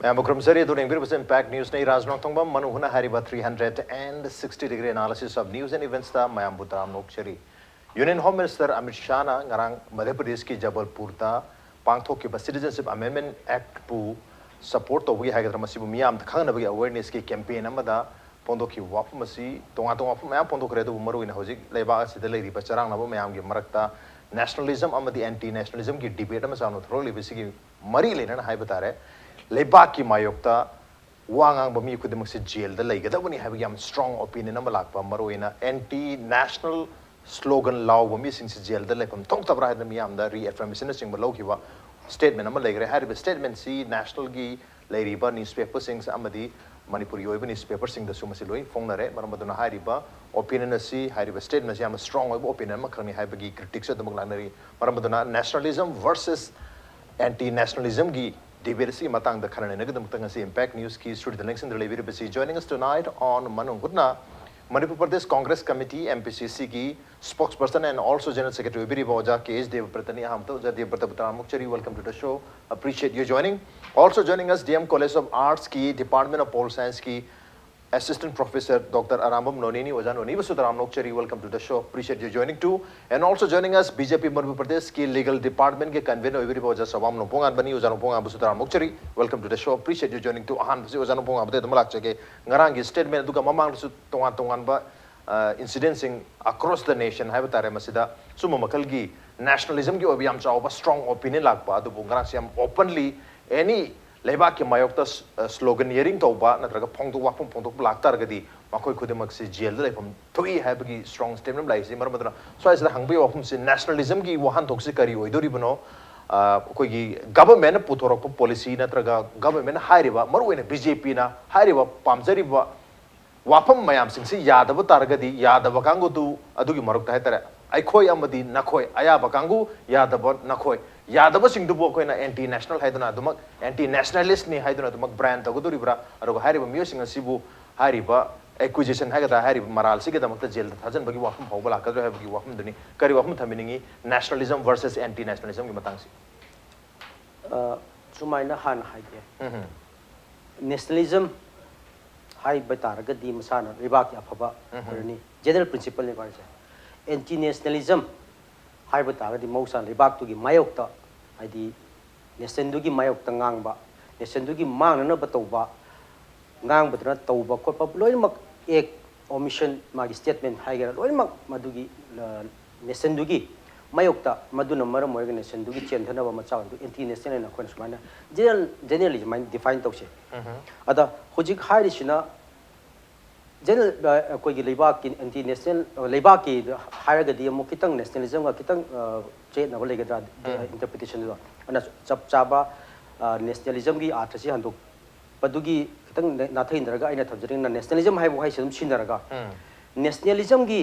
मैं मुख्यमंत्री दुनिया में इम्पैक्ट न्यूज़ ने राज Nongthombam Manung Hutna Hariba 360-degree analysis of news and events ता मैं बुतराम नोकचरी union home minister Amit Shah ना ngरang मध्य प्रदेश की जबलपुर ता पांगथोक के सिटीजनशिप अमेंडमेंट एक्ट पु सपोर्ट तो हुई है कि मसीबु मियाम खंगनबगी अवेयरनेस की कैंपेन अमदा पोंदोकी वाफम मसी तोंगा वाफम मयाम पोंदोक रेदु मरुइना होजिक लेबा सिदा लेरिबा चरांगनाबो मयाम की मरक्ता नेशनलिज्म अमदी एंटी नेशनलिज्म की डिबेट अमा सानो थ्रोली बिसिगी मरी लेना हाय बता रहे लेबाक की मायोक्ता वांगांग बमी खुदमक से जेल द लेगदबनी है याम स्ट्रांग ओपिनियन अमा लाकपा मरोइना एंटी नेशनल स्लोगन लाउ बमी सिंग से जेल द लेपम तोंग तबरा है मियाम द रीअफर्मेशन सिंग बलौकिवा स्टेटमेंट अमा लेगरे है स्टेटमेंट सी नेशनल की लेरिबा न्यूज़पेपर सिंग अमदी मणिपुरी ओइबा न्यूज़पेपर सिंग द सुमसी लोइ फोंगनरे मरमदुना हारिबा ओपिनियन असि हारिबा स्टेटमेंट याम स्ट्रांग ओइबा ओपिनियन अमा खंगनि हाइबगी क्रिटिक्स दमक लानरी मरमदुना नेशनलिज्म वर्सेस एंटी नेशनलिज्म की debate si matang da kharane nagdam tang si impact news ki studio the next in the live basi joining us tonight on Manung Hutna Manipur Pradesh Congress Committee MPCC ki spokesperson and also General Secretary Biri Boja KS Devbrata ni ham to Devbrata Mukchari welcome to the show appreciate you joining also joining us DM College of Arts ki Department of Pol Science ki Assistant Professor Dr. Arambam Noni Noni Soubam Nongpoknganba welcome to the show appreciate you joining too and also joining us BJP Manipur Pradesh ki Legal Department ke Convenor Soubam Nongpoknganba welcome to the show appreciate you joining too ahan ngarang gi statement duga mamang su tongan ba incidenting across the nation hai batare masida suma makal gi nationalism ki obi am chaw strong opinion lakpa du ngarang siam openly any लेबाक के मायोक्ता स्लोगनियरिंग तौबा नत्रगा फोंगदो वाफम फोंगदो लाक्तारगदी मखोय खुदमक से jail लेफम थोई हैबगी strong statement लाइसि मरमदना स्वाइस हंगबे वाफम से nationalism की वहान तोक्सी करी ओइदोरिबनो कोई गवर्नमेंट पुथोरक पॉलिसी नत्रगा गवर्नमेंट हाइरिबा मरुवेने बीजेपी ना हाइरिबा पामजरिबा वाफम मयाम सिंगसि यादब तारगदी यादब कांगुदु अदुगी मरुक्ता हैतरे अखोय अमदी नखोय अयाबा कांगु यादब नखोय यादव सिंधुबो कोइना एंटी नेशनल हाइदुना दुमक एंटी नेशनलिस्ट नि हाइदुना दुमक ब्रांड तगदुरिब्रा अरगो हारिबा मियोसिंग सिबु हारिबा एक्विजिशन हागदा हारिबा मराल सिगे दमकता जेल थाजन बगी वाफम फावबा लाकदो हाबगी वाफम दुनी करी वाफम थमिनिंगी नेशनलिज्म वर्सेस एंटी नेशनलिज्म की मतंगसी सुमाइना हान हाइगे नेशनलिज्म हाइ बतारगदी मसाना रिबाक अफबा रनी जनरल प्रिंसिपल ने बारसे एंटी नेशनलिज्म हाइ बतारगदी मौसा रिबाक तुगी मायोक्ता आदि नेशनल की मायोक्ता ngang नेशनल की मांगना बतौबा ngang बतना तौबा खोपा लोइमक एक ओमिशन मागी स्टेटमेंट हाइगरा लोइमक मदुगी नेशनल की मायोक्ता मदुना मरम ओइग नेशनल की चेंथनबा मचाव एंटी नेशनल ना खोन सुमाना जनरलिज्म डिफाइन तौसे अदा होजिक हाइरिसिना जनरल कोई लेबाक की एंटी नेशनल लेबाक की हाइरगदी अमु कितंग नेशनलिज्म का कितंग चेत नबो लेगद्रा इंटरप्रिटेशन दो अना चप चाबा नेशनलिज्म की आर्थ से हंदो पदुगी कितंग नाथै इंदरगा आइना थबजरिंग नेशनलिज्म हाइबो हाइसम सिनरगा नेशनलिज्म की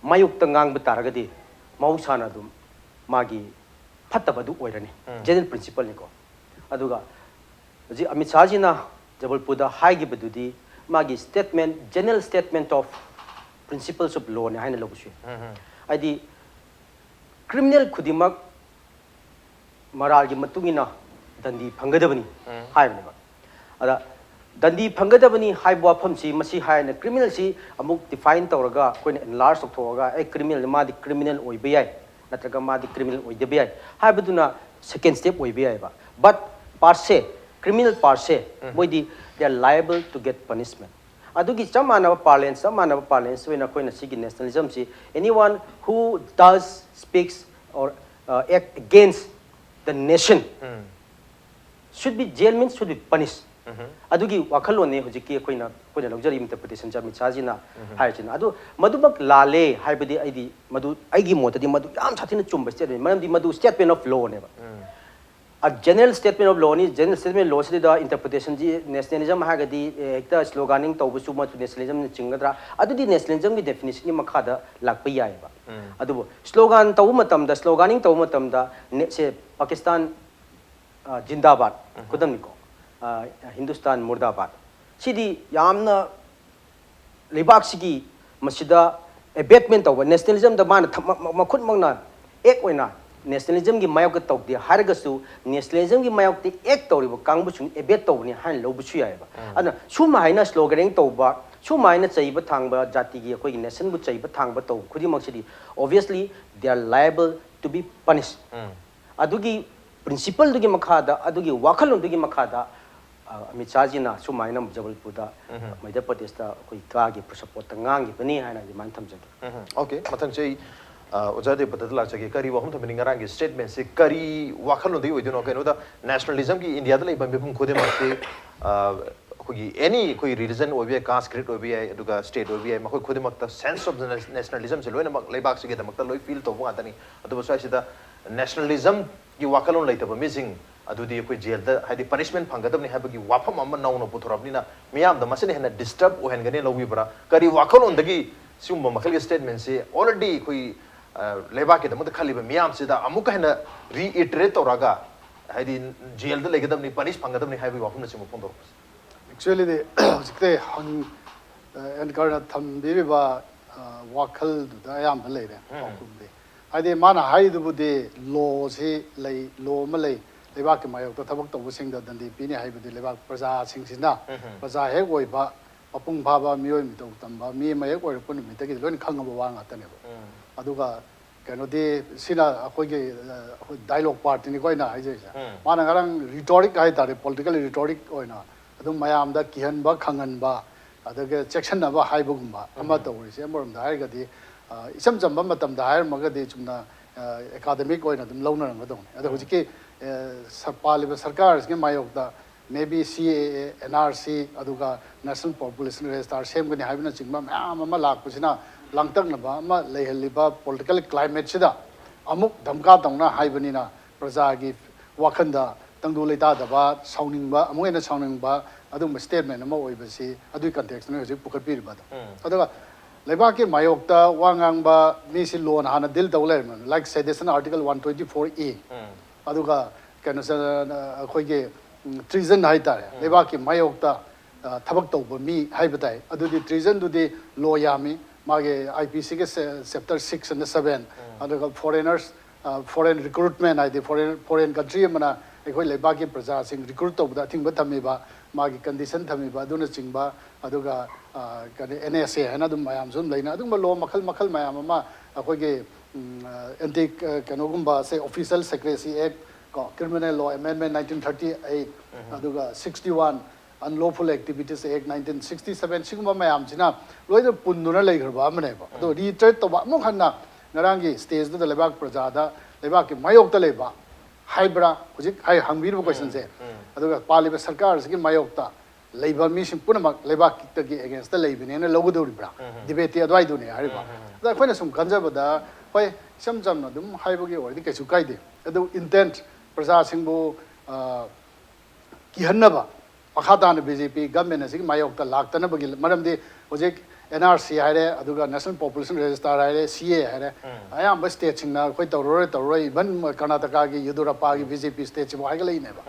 मायुक्त ngang बतारगदी मौसाना दुम मागी फत्तबदु ओइरनी जनरल प्रिंसिपल निको अदुगा जी अमित शाह जी ना जबलपुर हाइगी बदुदी मागी statement general statement of principles of law ने हाइना लोगुसु आदि क्रिमिनल खुदिमक मराल की मतुंगिना दंदी फंगदबनी हाइबनेबा अदा दंदी फंगदबनी हाइबो फमसी मसी हाइना क्रिमिनल सी अमुक डिफाइन तौरगा कोइन एनलार्ज तौथोगा ए क्रिमिनल मादी क्रिमिनल ओइबयाय नत्रगा मादी क्रिमिनल ओइदबयाय हाइबदुना सेकेंड स्टेप ओइबयायबा but per se criminal per se moidi they are liable to get punishment adugi chamana parlance when koina sigi nationalism si anyone who does speaks or act against the nation should be jail means should be punished adugi wakhalo ne hojiki koina luxury interpretation jami chajina haijina adu madubak lale haibadi aidi madu aigi motadi madu yam chathina chumba statement manam di madu statement of law ne ba a general statement of law ni general statement law se da interpretation ji nationalism ha ga di ekta sloganing tawbu su ma nationalism ni chingadra adu di nationalism ki definition ni makha da lakpa yai ba adu slogan taw matam da sloganing taw matam da se Pakistan jindabad kudam ni ko Hindustan murdabad sidi yamna lebak sigi masida abatement taw nationalism da man makhut mangna ek oina nationalism gi mayok ka tok di hargasu nationalism gi mayok ti ek toribo kangbu chung ebet tobni han lobu chu ya ba ana suma haina sloganing toba suma haina chaiba thangba jati gi khoi nation bu chaiba thangba to khudi maksidi obviously they are liable to be punished adugi principle dugi makhada adugi wakhalon dugi makhada Amit Shah ji na suma haina Jabalpur da Madhya Pradesh da khoi ka gi support ngang gi bani haina di man tham jagi okay mathang chei ojade patadla chagi kari wahum thamini ngarang gi statement se kari wakhalon dei oidino kaino da nationalism gi India da leiba mepum khode makte khoi any khoi religion obi caste creed obi aduga state obi ma khoi khode makta sense of nationalism se loina mak leibak se gi da makta loi feel to bunga tani adu basai sida nationalism gi wakhalon leitaba missing adudi khoi jail da hadi punishment phangadabni habagi wafam amma nauno puthorabnina miyam da masene hena disturb o hengane lowi bra kari wakhalon dagi sumba makal gi statement se already khoi लेबा के दमद खाली मियाम सिदा अमुक है ना reiterate तौरागा हाइदी jail the लेगदम नि punish फंगदम नि हाइबी वाफम नसे मुफों दो एक्चुअली दे जिते हन एनकर थंबिबा वाखल द याम लेरे दे हाइदे माना हाइदु बुदे लो से लो म लेबा के मायो त थबक तब सिंग द दंदी पिनि हाइबदे लेबा प्रजा सिंग सिना प्रजा हेक ओइबा अपुंग भाबा मियोय मितौ तंबा मी मयक ओइ पुन मितगी लोन खंगबा वा ngатने aduga kanodi sina akogi dialogue party ni koina haije mana garang rhetoric hai tare political rhetoric oina adum mayam da kihan ba khangan ba adaga section ba haibugum ba ama tawri se moram da hai gadi isam jamba matam da hai magadi chumna academic oina dum launa rang adong ada hujiki sarpal ba sarkar ge mayok da maybe CAA NRC aduga national population register same gani haibna chingma ma ma lak pusina langtak na ba ma lehaliba political climate sida amuk dhamka tongna haibani praja gi wakhanda tangdu leita da ba sauning ba amuk ena sauning ba adum statement ama oibasi adui context na hoji pukapir ba adaga leba ke mayok ta wangang ba mi si lon hana dil tawle man like sedition article 124A aduga kana sa khoi ge treason hai ta leba ke mayok ta thabak tawba mi haibatai adudi treason dudi law yami mage IPC ke chapter 6 and 7 aduga foreigners foreign recruitment I foreign country mana ekoi leba ke praja sing recruit tawda thing ba thami ba mage condition thami ba aduna chingba aduga kane NSA hana dum mayam zum leina adum law makhal mayam ma akoi ge anti kanogumba say official secrecy act criminal law amendment 1938 aduga 61 unlawful activities act 1967 siguma mayam china loida punduna leigrba amne ba do reiterate to ba mo khanna ngarangi stage da lebak praja da lebak ke mayok ta leba haibra hujik hai hangbiru question se aduga paliba sarkar gi mayok ta leiba mi sim punamak lebak ta gi against the leibine na logudori bra debate adwai du ne hariba da khoina sum kanjaba da hoi samjam na dum haibagi ori ke su kaide adu intent praja singbu ki hannaba Pakatan BJP government is mayok ta lak tana bagi maram de hojek NRC haire aduga national population register haire CA haire ayam ba state singna koi tawroi ban Karnataka gi Yudurappa gi BJP state bo haigala ine ba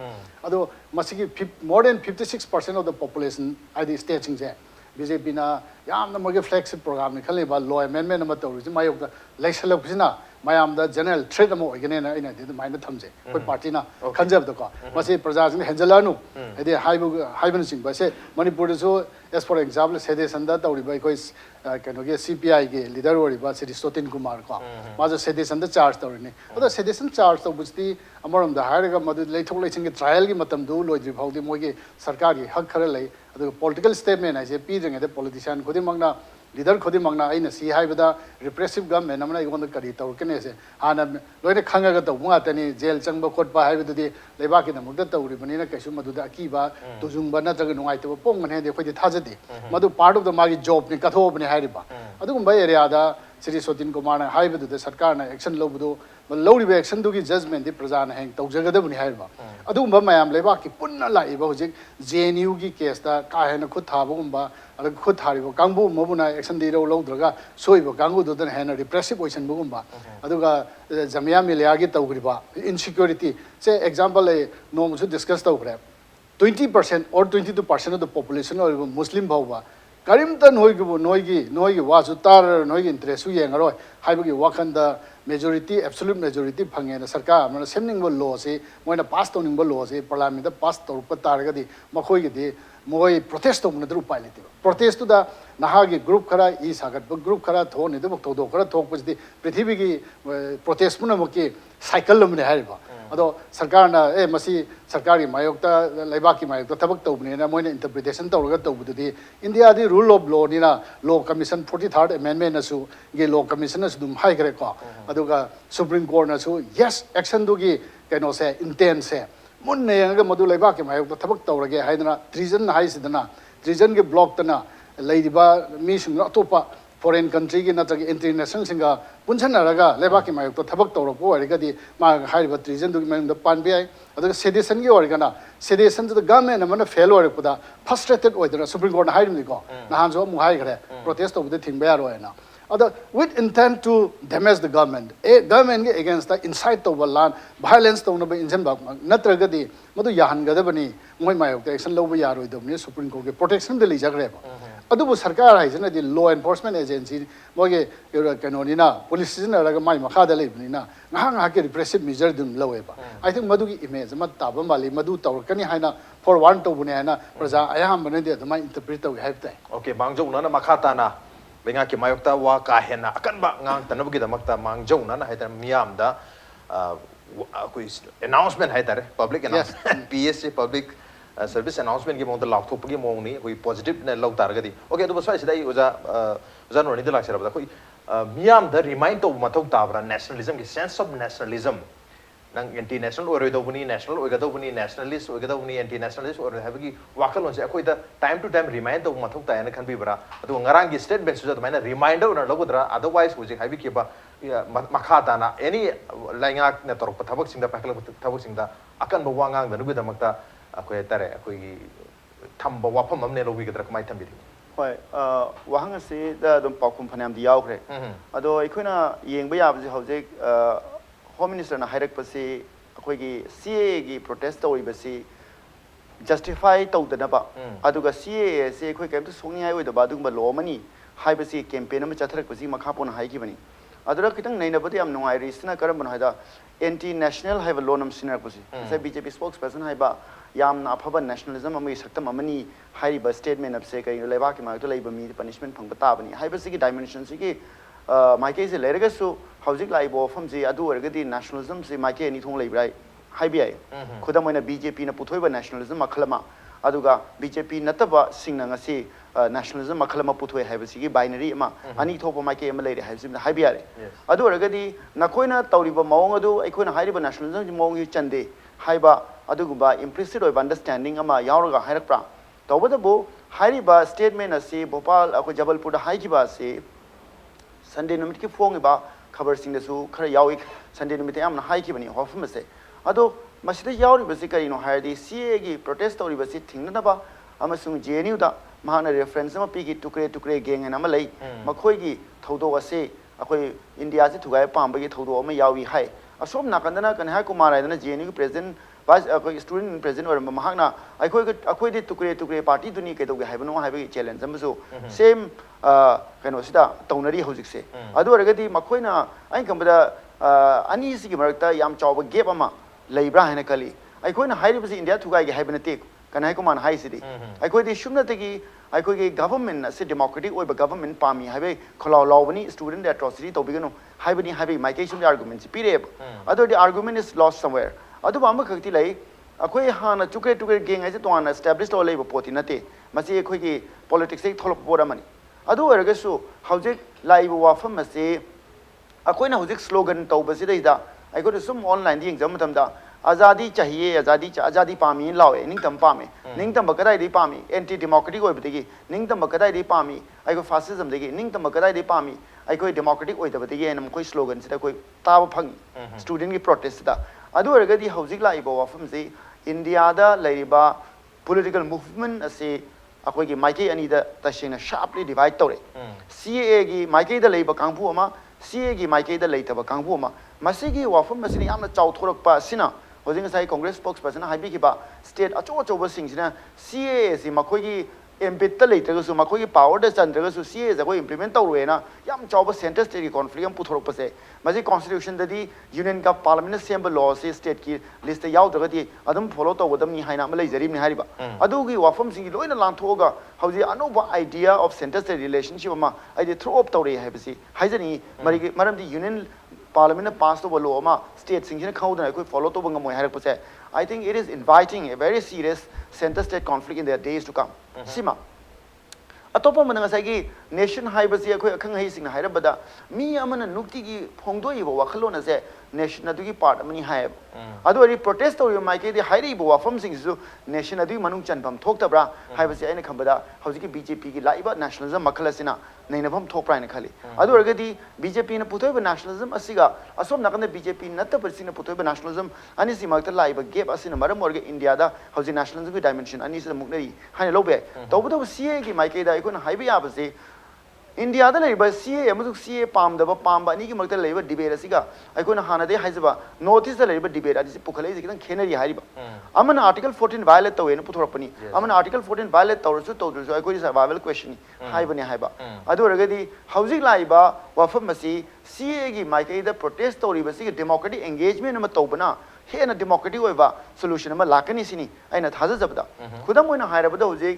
adu masigi more than 56% of the population are the state sing je BJP na yam na mage flagship program ni khale ba law amendment na tawri mayok ta legislation pisina mayam da general trade mo igene na ina de maina thamje koi party na khanjab da ko masi praja sing henjalanu ede haiban sing ba se Manipur so as for example sede sanda tawri ba koi kano ge CPI ge leader ori ba Sri Sotin Kumar ko ma jo sede sanda charge tawri ne oda sede sanda charge to bujti amaram da hair ga madu leithok leithing ge trial gi matam du loi phawdi mo ge sarkar gi hak khara lei adu political statement ai je pi jeng de politician khodi magna leader khodi magna aina si haibada repressive government amna igon kari tawkene se hana loine khanga ga tawunga tani jail changba khotba haibadu di leba ki namuk da tawri bani na kaisu madu da akiba tujung ba na jaga nungai to pong ne de khodi thajadi madu part of the magi job ni katho bani hairiba adugum ba area da Sri Sotin Kumar na haibadu de sarkar na action lobudu lowri action du gi judgment di praja na hang tawjaga da bani hairiba adugum ba mayam leba ki punna lai ba hojik JNU gi case da ka hena khut thabugum ba ada khut tharibo kangbu mabuna action di lo draga soibo kangbu do dan hena repressive position bugum ba aduga jamia milya gi tawgriba insecurity say example no mu discuss tawgre 20% or 22% of the population or Muslim bhawba karim tan hoigu noigi wasu tar noigi interest u yengaroi haibagi wakanda majority absolute majority phangena sarkar amana semning bo law se moina pass toning bo law se parliament da pass tor pa targadi makhoi gi de moi protest to mun dru pailiti protest to da nahagi group khara I sagat group khara thoni de to do khara thok pujdi prithvi gi protest mun mo ki cycle lum ne hariba ado sarkar na masi sarkar gi mayok ta laiba ki mayok ta thabak tawbne na moina interpretation tawga tawbu di India di rule of law ni na law commission 43rd amendment na su ge law commission na su dum hai kare ko aduga supreme court na su yes action du gi kaino se intent se mun ne ga madu laiba ki mayok ta thabak tawrage haidana treason hai sidana treason ge block tana laiba mi sung atopa foreign country ki natrag international singa punchana raga leba ki mayok to thabak tawro ko ariga di ma hariba treason du men da pan bi ai adu sedition gi origa na sedition the government amana fail ore puda frustrated oidra supreme court hairi ni ko na han jo mu hai gare protest of the thing ba ro na adu with intent to damage the government government against the incite to land violence to no injan ba natraga di madu yahan ga da bani moi mayok action lo ba yaro idom supreme court ge protection de li jagre ba adubu sarkar haisana di law enforcement agency moge kanonina police na raga mai makha da lebnina ngha ke repressive measure dum laweba I think madu gi image ma taba mali madu tawkani haina for one to bune haina praja ayam bane de ma interpret to have tai okay bangjo na makha ta na benga ki mayokta wa ka hena akan ba ngang tanabu gi damakta mangjo na haita miam da koi announcement haita public announcement PSC public service announcement ki mongda lak thop gi mong ni koi positive na log tar ga di okay to basai sidai oja no ni da lak sera ba koi miam da remind to mathok tabra nationalism ki sense of nationalism nang anti national or do buni national or ga do buni nationalist or ga do buni anti nationalist or have gi wakal on se koi da time to time remind to mathok ta na kan bi bra adu ngarang gi statement su da maina reminder na logodra otherwise hoji habi ki ba makha ta na any lainga na tor pathabak sing da pakal thabak sing da akan ba wangang da nu bi da makta akoi tare akoi thamba wafam amne lo wi ga dra mai thambi hoi wahang ase da dum pakum phanam di yaw kre ado ikoina yengba ya bji hojek home minister na hairak pasi akoi gi CA gi protest tori basi justify to da ba aduga CA se akoi kem to songni ai oi da ba dung ba lo mani hai basi campaign am chatharak pasi makha pon hai ki bani adura kitang naina badi am nungai risna karam ban haida anti national have a lonam sinar pasi se BJP spokesperson hai ba yamna afaba nationalism ami saktam amani hai ba statement of se kai leba ki ma to leiba mi punishment phang bata bani hai basi ki dimension si ki maike se lerega su hojik lai bo pham ji adu erga di nationalism se maike ni thong leibrai hai bi ai khoda moina BJP na puthoi ba nationalism akhlama aduga BJP nataba singna ngasi nationalism akhlama puthoi hai basi ki binary ma ani thopa maike am leire hai sim hai bi ai adu erga di nakoina tawriba mawng adu aikoina hairiba nationalism mawng hi chande hai ba aduguba implicit of understanding ama yauraga hairakpra tawbada bo hairiba statement ase Bhopal ako Jabalpur da haikiba se Sunday numit ki phong ba khabar sing da su khara yawi Sunday numit amna haiki bani hofum ase ado masida yauri basi kari no haidi CA gi protest tori basi thingna ba amasung JNU da mahana reference ma pi gi tukre tukre geng na ma lei makhoi gi thodo ase akoi India se thugai pamba gi thodo ma yawi hai asom nakandana kan ha kumar aidana JNU president vice student president or mahakna akoi de tukre party duni ke doge haibano haibe challenge amso same kano sida taunari hojik se adu argadi makoina ai kambada ani sigi marakta yam chawba gap ama leibra haina kali aikoina hairibasi India thugai ge haibana te kanai kuman hai sidi aikoi de shumna te gi aikoi ge government se democratic oiba government pami haibe kholaw lawbani student atrocity tobigano haibani haibe migration arguments pire adu the argument is lost somewhere adu bamba khakti lai akoi hana tukre geng ai to an established all labor poti nate masi akoi gi politics ek tholok bora mani adu ergasu hojik lai wafam masi akoi na hojik slogan to basi dai da ai go sum online di exam tam da azadi chahiye azadi pami lawe ning tam pame ning tam bakadai di pami anti democratic oi bidegi ning tam bakadai di pami ai go fascism degi ning tam bakadai di pami ai go democratic oi da bidegi enam koi slogan sida koi tab phang student ki protest da adu ergadi hojik lai wafam se India da laiba political movement ase akoi gi maike ani da tashina sharply divide tore CA gi maike da laiba kangpu ama CA gi maike da laitaba kangpu ama masigi wafam masini yamna chaw thorak pa sina hojing sai congress spokesperson haibi ki ba state acho ba sing sina CA si makoi gi एम्पिट लेट्रगसु मखोगी power द चंद्रगसु CA जगो implement तौरेना याम चाव centre state की कॉन्फ्लिक्ट पुथोरपसे मजे कॉन्स्टिट्यूशन ददी यूनियन का पार्लियामेंट सेंबर लॉ से स्टेट की लिस्ट याउद्रगदी अदम फॉलो तौगदमनी हाइना म लेजरीमनि हारिबा अदुगी वाफम सिंगी लोइना लांथोगा हौजी अनोबा idea of centre state relationship अमा आइदि थ्रो अप तौरे हाइबसी हाइजनी मरमदी यूनियन पार्लियामेंट पास तो लॉ अमा स्टेट सिंगिना खौदना कोई फॉलो तो बंगमोय हारपसे I think it is inviting a very serious center state conflict in the days to come. Sima. Atopa manangasagi nation haibasi akoi akhang hai sing hairabada mi amana nukti gi phongdoi bo wakhalona se nation adu gi part amani haib adu ari protest ori mai ke di hairi bo wafam sing su nation adu manung chanbam thoktabra haibasi aina khambada hauji ki BJP gi laiba nationalism makhalasina nainabam thokpra ina khali adu argadi BJP na puthoi nationalism asiga asom nakande BJP natta persina puthoi nationalism ani simakta laiba gap asina maram orga India da hauji nationalism gi dimension ani se muknari haina lobe tawbudo CA gi mai ke da ikon haiba yabase India da laiba CA amadu CA pamdaba pamba ani gi makta laiba debate asiga ikon hana de haizaba notice da laiba debate adi se pukhalai se kidan khenari hariba amana article 14 violate tawena puthorapani amana article 14 violate tawrusu tawdrusu ikoi survival question haibani haiba adu orgadi hauji laiba wafam masi CA gi mai ke da protest tawriba si democratic engagement ma tawbana hena democratic oiba solution ma lakani sini aina thajabda khudam oina hairabada hauji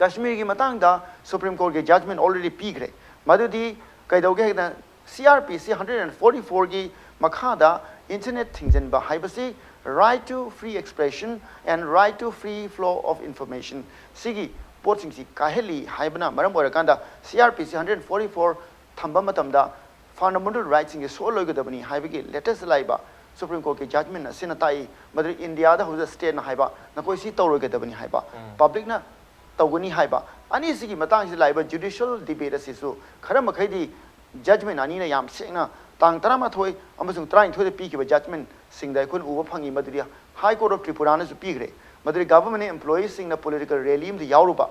Kashmir ki matang da Supreme Court ke judgment already peak re madudi kaidoge na CRPC 144 ki makhada internet thingzen ba haibasi right to free expression and right to free flow of information sigi potsing si kaheli haibana maram orakanda CRPC 144 thamba matamda fundamental rights inge solo gadabani haibagi latest laiba Supreme Court ke judgment na sinatai madri India da hoza state na haiba na koi si tawro gadabani haiba public na tawgani haiba ani sigi matang si laiba judicial debate asisu khara makhai di judgment ani na yam sengna tang tarama thoi amasung train thoi pi ki judgment singdai kun uba phangi madri High Court of Tripura na su pi gre madri government employees sing na political rally im di yauruba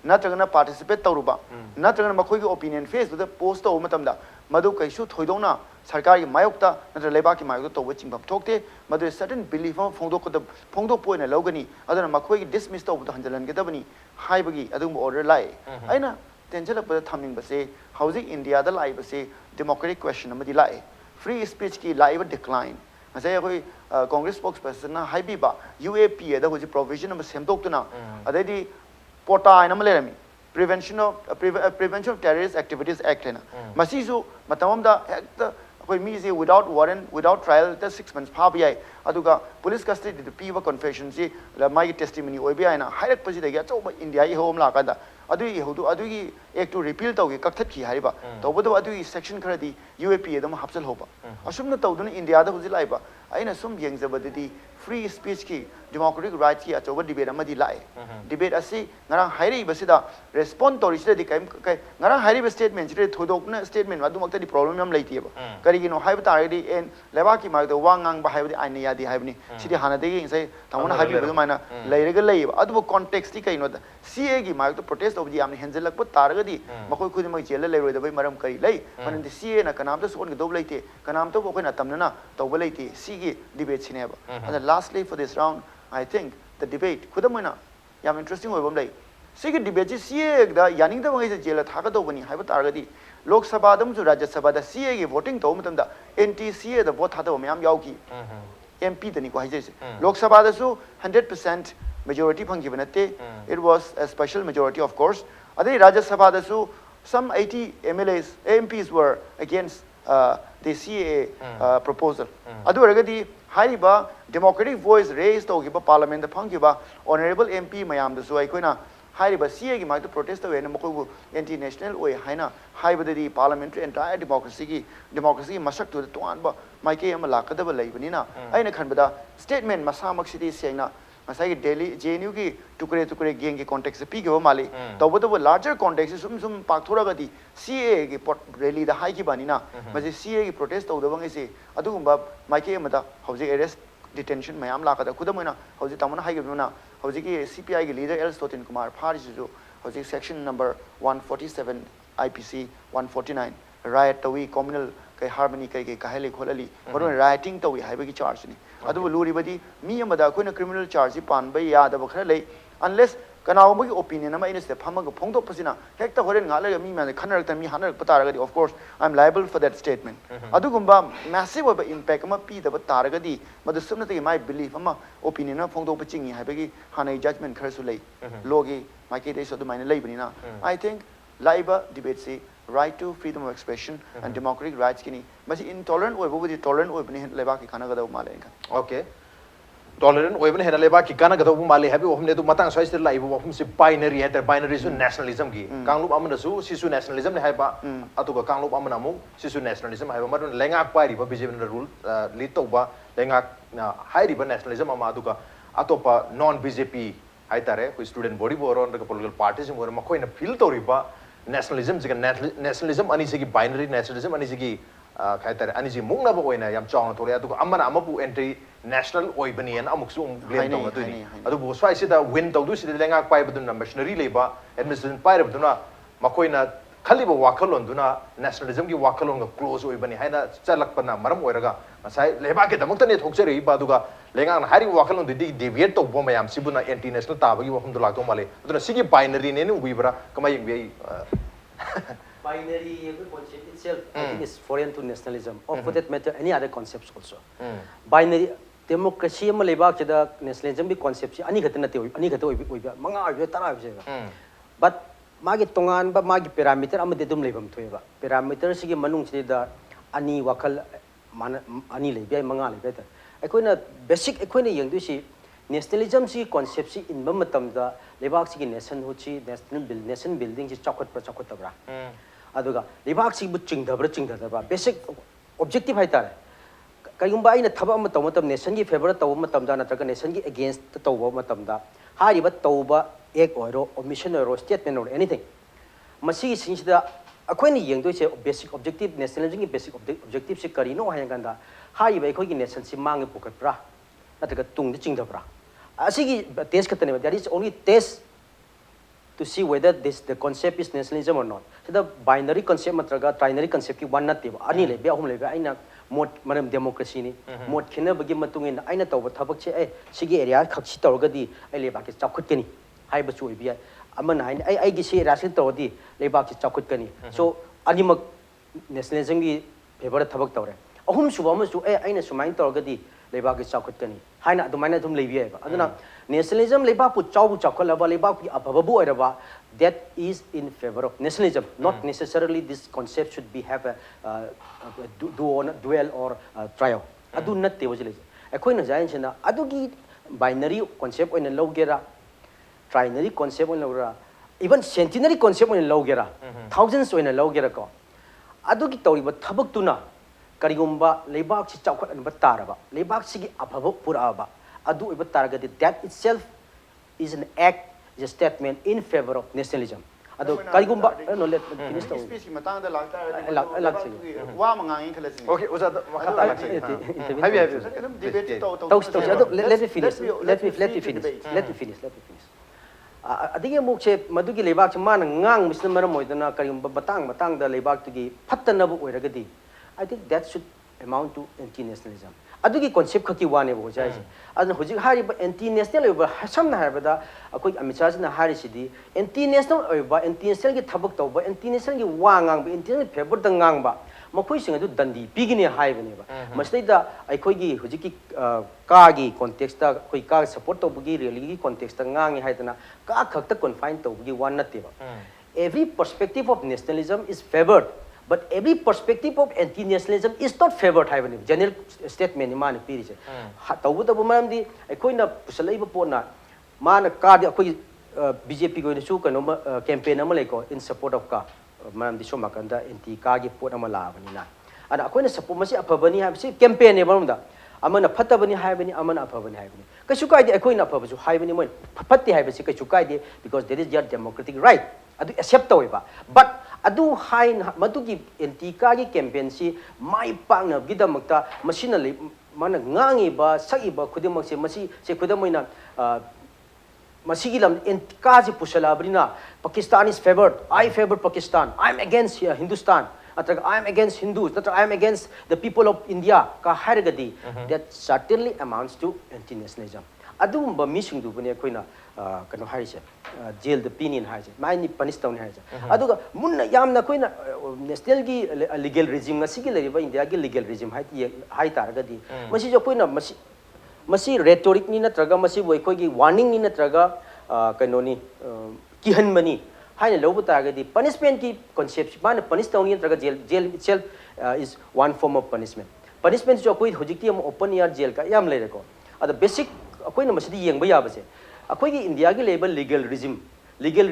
natragana participate tawruba natragana makhoi ki opinion face the post to matamda madu kaisu thoidona sarkar ki mayokta natra leba ki mayokta to waching bam thokte madu certain belief phongdok ko phongdok poina logani adana makhoi ki dismiss to bu hanjalan ke dabani haibagi adum order lai aina tenjala pa thamning base housing India da lai base democratic question amadi lai free speech ki lai ba decline asai koi Congress spokesperson na haibi ba UAP da hoji provision am semdok tuna adai pota aina malerami Prevention of Terrorist Activities Act na masisu matamam da hekta koi mi se without warrant without trial the 6 months pha bi ai aduga police custody the piwa confession si la mai testimony oi bi ai na hairak pasi da ya chau India I home la ka da adui hodu adui act to repeal tawgi kakthat ki hariba tawbodo adui section khara di UAP edam hapsal hoba asumna tawduna India da hujil aiba aina sum yengjabadi free speech ki democratic rights ki achoba debate amadi lai debate asi ngara hairi basida respond to risida di kai ngara hairi statement chire thodokna statement adu makta di problem yam laiti ba kari gi no haiba taridi en leba ki mag da wangang ba haiba aina yadi haibni sidi hana de sai tamona habi ba mana lairaga laiba adu context ti kai no da CA gi mag to protest of di amni henjelak pa targa di makoi khudi mai jela lairoi da bai maram kari lai manan di CA na kanam to son ga dob laite kanam to ko na tamna na tawba laite sigi debate sine ba and lastly for this round I think the debate khudamana yam interesting oibam lai sigi debate ji CA da yaning da bangai jela thaga do bani haiba targadi Lok Sabha dam ju Rajya Sabha da CA gi voting to matam da anti CA da vote thada mayam yauki MP da ni ko haije Lok Sabha da su 100% majority phang gibanate it was a special majority of course adai Rajya Sabha da su some 80 MLAs MPs were against the CA proposal adu aragadi haiba democratic voice raised to giba parliament the phangiba honorable MP mayam da su aikoina haiba CA gi mag to protest we na mako anti national oi haina haiba di parliamentary entire democracy masak to to an ba maike am lakada ba laibani na aina khanbada statement masamak sidi sengna masai Delhi JNU ki tukre gang ki context pi ge mali tobodo larger context sum pakthora ga di CA ki rally da high ki bani na maji CA ki protest to dawang ise adugumba maike amada hauji arrest detention mayam la ka da khudamoina hauji tamana high gi na hauji ki CPI ki leader L Stotin Kumar Pharis ju hauji section number 147 IPC 149 riot tawi communal kai harmony kai kahele kholali maron rioting tawi haiba ki charge ni adu luri badi mi amada koina criminal charge pan bai ya da khara lei unless kanaw mo opinion ama ina se phama ga phongdok pasina hekta horen ngala ga mi ma khanar ta mi hanar patara ga of course I'm liable for that statement adugumba massive of impact ama pi da patara ga di madu sumna te my belief ama opinion na phongdok pachingi haibagi hanai judgment khar su lei logi my case so do mine lei bani na I think live debate se right to freedom of expression and democratic rights kini masi intolerant oi bo tolerant oi bani leba ki khana ga da male okay tolerant oi bani hena leba ki kana ga da male habi ohne du matang sai stil laibu ohum si binary heter binary su nationalism gi kanglup amana su sisu nationalism ne haiba atu ga kanglup amana mu sisu nationalism haiba madun lengak pai ri ba BJP na rule lead to ba lengak hai ri ba nationalism ama adu ga atopa non BJP hai tare ko student body bo ron ga political parties mo ma khoi na feel to ri ba nationalism jiga nationalism ani sigi binary nationalism ani sigi khai tare ani ji mungna ba oina yam chong to le adu amana amapu entry national oi bani an amuk su blame to na tu ni adu bo swai sida win to du sida lenga pai badun na machinery leba administration pai ra baduna makoi na khali ba wakalon duna nationalism gi wakalon ga close oi bani haina chalak pana maram oiraga masai leba ke damuk tane thokse ri ba duga lenga na hari wakalon di deviate to bo mayam sibuna anti national ta ba gi wakum dulak to male aduna sigi binary ne ni uibra kamai yeng binary concept itself I think is foreign to nationalism or for that matter any other concepts also binary democracy ama lebak chada nationalism bi concept si ani khatna te ani khato oi manga oi tara oi but magi tongan ba magi parameter ama de dum lebam thoeba parameter sigi manung si da ani wakal ani lebe manga lebe ta akoina basic akoina yeng du si nationalism si concept si in ba matam da lebak si nation hu chi nation building si chakot tabra aduga lebak si bu chingdabra basic objective hai ta kayumba ina thaba ma taw matam nation gi favor taw matam da natraga nation gi against taw matam da hari ba tawba ek oiro omission or statement or anything masi sinch da akoini yeng do che basic objective nationalism gi basic objective si kari no hayang ganda hari ba khoi gi nation si mang pokat pra natraga tung di chingdabra asigi test katane there is only test to see whether the concept is nationalism or not so the binary concept matraga trinary concept ki one not ani le be ahum le be aina mod manam democracy ni mod khina bagi matungin aina tawba thabak che sigi area khakchi tawgadi ai le ba ki chakut kani hai ba chu bi amana ai gi si rasil tawdi le ba ki chakut kani so animak nationalism gi favor thabak tawre ahum suba ma su aina sumain tawgadi le ba ki chakut kani haina adumaina dum le bi ba aduna nationalism le ba pu chawu chakol ba le ba ki ababu era ba that is in favor of nationalism not necessarily this concept should be have a dual or trial adu natte wajile akoina jain chena adu gi binary concept oina logera trinary concept oina logera even centenary concept oina logera thousands oina logera ko adu gi tawri ba thabak tuna karigumba lebak si chawkhat an ba taraba lebak si gi abhabu puraba adu iba taragadi that itself is an act is a statement in favor of nationalism adu karigumba no let finish to speech ki matang da lagta lag wa mangang khalas okay uza makata lag have debate to let me finish adigi mukche madugi lebak mana ngang misna maram moidana karigumba batang da lebak tugi phattana bu oiragadi I think that should amount to anti-nationalism. Adugi concept khaki wane bo jai je. Adna hojik hari ba anti-national over samna habada akoi amichaj na hari sidi anti-national over anti-national gi thabak tawba anti-national gi wangang ba anti-national favor da ngang ba makoi sing adu dandi pigini hai bane ba mastai da aikoi gi hojiki ka gi context ta koi ka support tawbugi really gi context ta ngang hai dana ka khakta confine tawbugi wan natte ba every perspective of nationalism is favored but every perspective of anti-nationalism is not favored. General statement man piri che. Tawu tawu man di koi na pusalai ba pona man card koi BJP koi na su kano campaign na malay ko in support of ka man di so makanda anti ka gi pona mala bani na. Ana koi na support masi apabani ha si campaign ne ba amana phata bani ha bani amana apabani ha bani. Kasu kai di koi na apabu ha bani mo phatti ha basi kasu kai di because there is your democratic right. Adu accept tawi ba but adu hain madugi anti-ka gi campaign si mai pang na gidamakta machine le mana ngangi ba sagi ba khudimak se masi se khudamoina masigi lam anti-ka ji pusalabrina Pakistan is favored I favor Pakistan I am against Hindustan atraga I am against Hindus that I am against the people of India ka hargadi that certainly amounts to anti-nationalism adum mi sing du bune koina kano harise jail the pinin haise mai ni punish tawni haise aduga munna yamna koina national gi legal regime ngasi gi leriba India gi legal regime hai targa di masi jo koina masi rhetoric ni natraga masi boi koi gi warning ni natraga kano ni kihan mani hai lobu targa di punishment ki concept man punish tawni natraga jail itself is one form of punishment jo koi hojikti am open year jail ka yam lere ko ada basic koina masi di yengba ya base akoi gi India gi level legal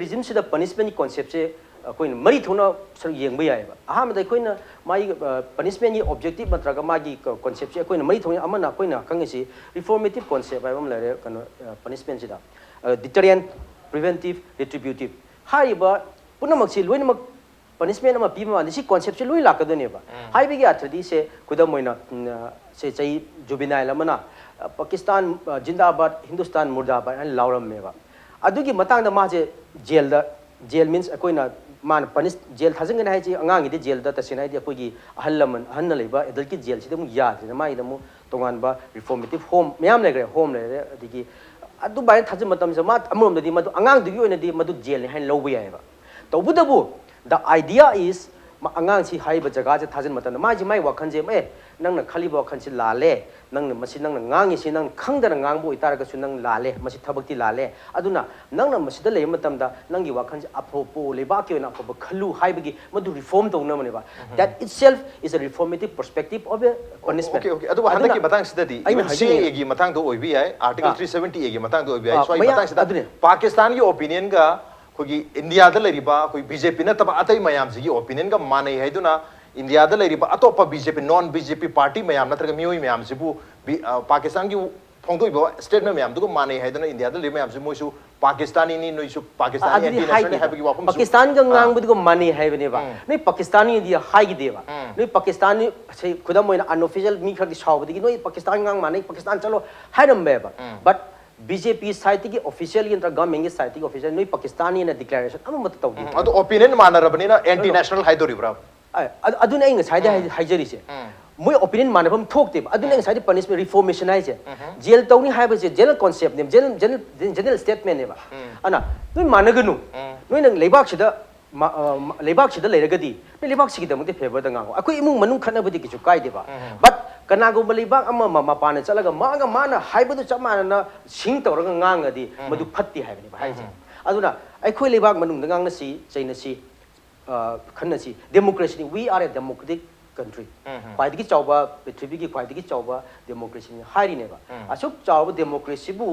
regime sida punishment concept se कोई मरी थोना sir Young बया है आहा मदे कोई ना माई punishment ये objective मतलब मागी कॉन्सेप्ट से कोई ना मरी थोना अमना कोई ना कंगे सी रिफॉर्मेटिव कॉन्सेप्ट है हम लरे कनो पनिशमेंट सिदा डिटरेंट प्रिवेंटिव रिट्रिब्यूटिव हाइबा पुनमक सी लोइनमक पनिशमेंट अमा पीबा मा सी कॉन्सेप्ट से लोइ लाकदनेबा हाइबेगी अथदी से खुदम मोइना से चई जुबिनाइल अमना पाकिस्तान जिंदाबाद हिंदुस्तान मुर्दाबाद अन लाउरम मेबा अदुगी मतंग दा माजे जेल मीन्स कोइना मान पनिश जेल थाजंगन हाइ छि अंगांगी दे जेल दा तसिनाइ दे कोइगी अहलमन अहन्न लेबा एडल की जेल सिदम याद माइ दमु तोंगानबा रिफॉर्मेटिव होम म्याम लेग्रे होम लेरे अदिगी अदु बाय थाज मतम से मा अमरम ददी मदु अंगांग दुगी ओइना दि मदु जेल हाइ लौबा याइबा तौबुदबु द आइडिया इज अंगांग छि हाइबा जगह जे थाजन मतन माजि माइ वाखन जे ए नंगना खलिबा वाखन से लाले नंगना मसि नंगना ngangi si nang khangdana ngangbo itaraga su nang lale masi thabakti lale aduna nangna masida lei matamda nangi wakhan apopo leba ke na apopo khalu haibagi madu reform tawna mane ba that itself is a reformative perspective of a punishment okay adu handa ki batang sida di CAA gi matang do oibi ai article 370 gi matang do oibi ai so ai batang sida Pakistan gi opinion ga kogi India da leriba koi BJP na taba atai mayam ji gi opinion ga manai haiduna India da leriba atopa BJP non BJP party mayam natraga mioi mayam sibu Pakistan ki phongdoi bo statement mayam du mane haidana India da le mayam si moisu Pakistani ni noisu Pakistani anti-national habagi wafum Pakistan ga ngang bu mane haibane ba nei Pakistani dia hai gi deba nei Pakistani sei khudam moina unofficial mi khadi shawbadi gi noi Pakistan ngang mane Pakistan chalo haidam be ba but BJP side ki official intra government ki side ki official noi Pakistani na declaration am mat tawdi adu opinion manarabani na anti-national haidori bra aduna inga side haijari se moi opinion manabam thokte aduna inga side punishment reformation hai se jail tawni haiba se jail concept ne general statement ne ba ana noi managanu noi nang lebak sida leiragadi ne lebak sigi damte favor da ngango akoi imung manung khana budi kichu kai de ba but kanago lebak ama mapana chalaga maga mana haiba du chamana na sing tawraga ngangadi madu phatti haibani ba haise aduna aikoi lebak manung da ngangna si chaina si खन्नसी democracy we are a democratic country ख्वाइदगी चावबा पृथ्वी की ख्वाइदगी चावबा democracy हारिनेबा असुक चावबा डेमोक्रेसी बु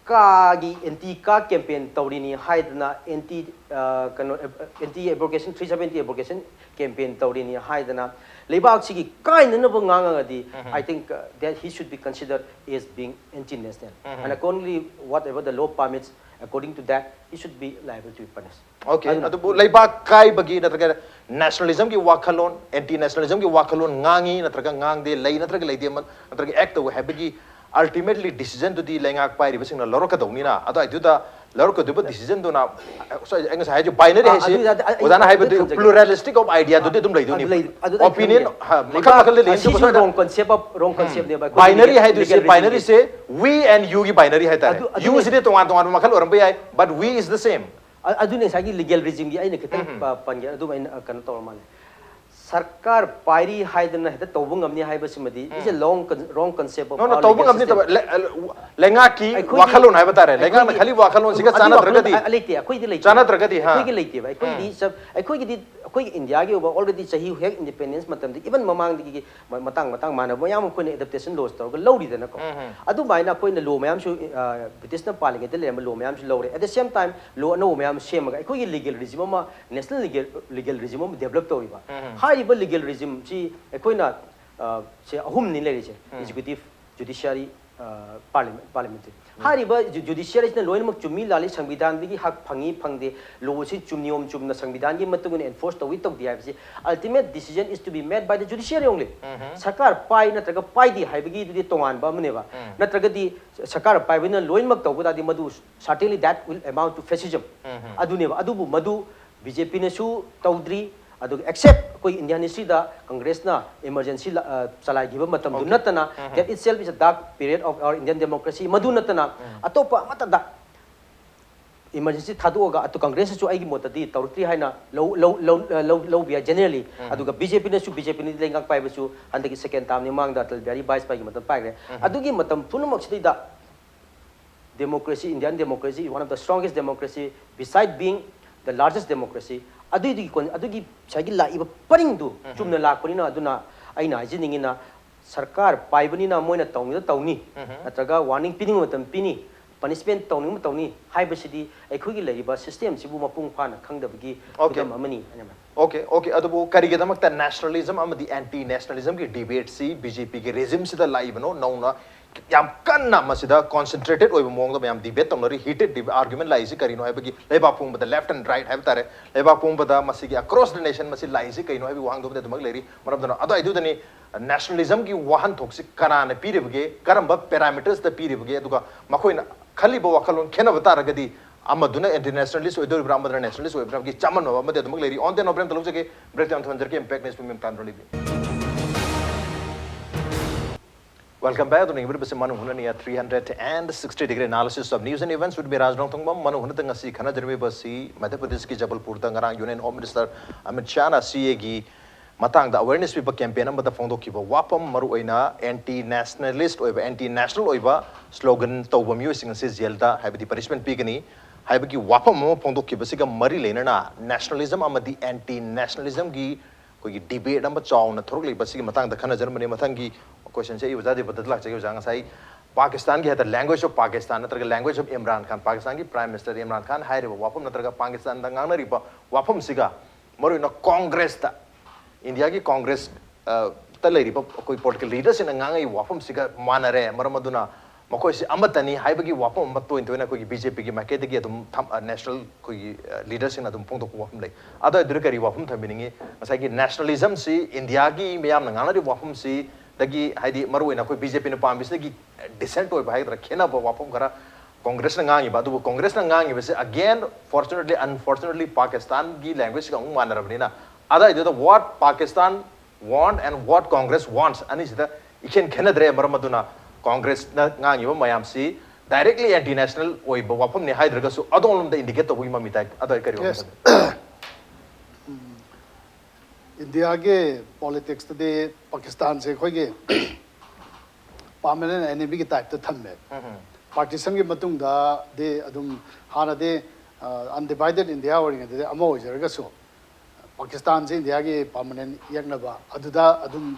कागी एंटी का कैंपेन तौरिनी हाइदना एंटी कनो एंटी एब्रोगेशन 370 एब्रोगेशन कैंपेन तौरिनी हाइदना लेबाक सिगी काइननबो ngangaadi I think that he should be considered as being anti-national and accordingly whatever the law permits according to that he should be liable to be punished okay adu leibak kai bagi natraga nationalism ki wakhalon anti nationalism ki wakhalon ngangi natraga ngangde lei natraga leide natraga act to habagi ultimately decision to the lengak pai ribasing na loroka dawni na adu aduda loroka du decision do na so enga sai ju binary hai se odana hai pluralistic of idea do dum leidoni opinion makal makal le lein wrong concept ne ba binary hai du se binary se we and you ki binary hai ta you is the tongan makal oram bai but we is the same adune sagi legal regime gi aina kitang pan gi adu aina kan tawmane सरकार पायरी हाइदना हेता तौबंग हमनी हाइबसिमदी is a wrong concept of no तौबंग हमनी तब लेंगा की वाखलोन हाइब तारे लेंगा न खाली वाखलोन सिगा चाना द्रगदी लेते अखोइ दि लेते चाना द्रगदी हां अखोइ लेते भाई अखोइ दि सब अखोइ दि अखोइ इंडिया के ऑलरेडी सही हेक इंडिपेंडेंस मतम दि इवन ममांग दि मतंग माना मयाम कोइ एडप्टेशन लॉस तौग लौरी दना को अदु बाइना कोइ न लो मयाम सु ब्रिटिश न पालिगे दे लेम लो मयाम सु लौरे एट द सेम टाइम लो नो मयाम सेम अखोइ लीगल रिजिम मा नेशनल लीगल रिजिम डेवलप तौरिबा हाइबा लीगल regime ची एकोइना से अहुम नि लेरि से एग्जीक्यूटिव जुडिशियरी पार्लियामेंट्री हारिबा जुडिशियरी ने लोइनमक चुमी लाली संविधान बिगी हक फंगी फंगदे लो से चुमनियम चुमना संविधान की मतुन एनफोर्स तवी तक दिया से ultimate decision is to be made by the judiciary only सरकार पाई नत्रगा पाई दी हाइबगी दुदी तोंगान बा मनेबा नत्रगा दी सरकार पाई बिना लोइनमक तौबदा दी मधु certainly that will amount to fascism अदुनेबा अदुबु मधु बीजेपी ने सु तौद्री adu except koi Indian history da Congress na emergency chalai giba matam du natana that itself is a dark period of our Indian democracy madu natana atopa mata da emergency thadu ga atu Congress chu aigi motadi tawtri haina low bia generally adu ga BJP na chu BJP ni lengak pai chu andagi second term ni mang da tal very vice pai gi matam pai re adu gi matam punamak chidi da democracy Indian democracy is one of the strongest democracy beside being the largest democracy adugi chagi la iba paring du chumna lakpani na aduna aina hajiningi na sarkar paibani na moina tawni natraga warning pining matam pini punishment tawni haibasidi aikhogi laiba system sibu mapung phana khangdabagi udam amani okay adubu karigedamakta nationalism amadi anti nationalism ki debate si BJP ke regime sida live no nauna yam kanna masida concentrated oiba mong da yam debate tomnari heated argument laisi karino haibagi leba pung bada left and right haib tare leba pung bada masigi across the nation masi laisi kaino haibi wang dum da dumak leri marabdana ado aidu dani nationalism ki wahan thoksi kanana piribge karamba parameters da piribge aduga makoina khaliba wakalon khena bataragadi amaduna internationalist oidor brahmadra nationalist oibra ki chaman no amade dumak leri on the no brem talujage breakdown thonjar ki impact news pim tanroli Welcome back to the Manung 360-degree analysis of news and events with me Raj Nongthombam. Manung Hutna si khana jarmi basi Madhya Pradesh ki Jabalpur da ngarang Union Home Minister Amit Shah na CA gi matang da awareness pipa campaign am da phongdo ki ba wapam maru oina anti nationalist oiba anti national oiba slogan tawba mu sing se jelda habidi punishment pigani haibagi wapam mo phongdo ki basiga mari lena na nationalism amadi anti nationalism gi koi debate am chaw na thorok le basiga matang da khana jarmani matang gi question se yuzadi badadla chagi janga sai Pakistan ki the language of Pakistan natraga language of Imran Khan Pakistan ki Prime Minister Imran Khan haire wapam natraga Pakistan da ngangna ripa wapam siga maru na Congress ta India ki Congress ta lai ripa koi political leaders in ngangai wapam siga manare maramaduna makoi se amatani haibagi wapam matto intoina koi BJP ki make degi adum national koi leaders in adum pongdo wapam lai ada durkari wapam thabiningi asai ki nationalism si India ki meyam ngana ri wapam si dagi haidi maruina koi BJP na pambis dagi dissent oi bhai rakhena ba wapam kara Congress na ngangi ba du Congress na ngangi bese again fortunately unfortunately Pakistan gi language ka ung manarabni na ada idu the what Pakistan want and what Congress wants ani sida iken khenadre maramaduna Congress na ngangi ba mayam si directly anti national oi ba wapam ne haidraga su adolum da indicate to wi mamita ada kari yes. India के politics today Pakistan से कोई के permanent enemy के type तो थम्मे partition के मतुंग दा दे अदुम हाना दे undivided India और इंगे दे अमो इजर का सो Pakistan से India के permanent यक नबा अदुदा अदुम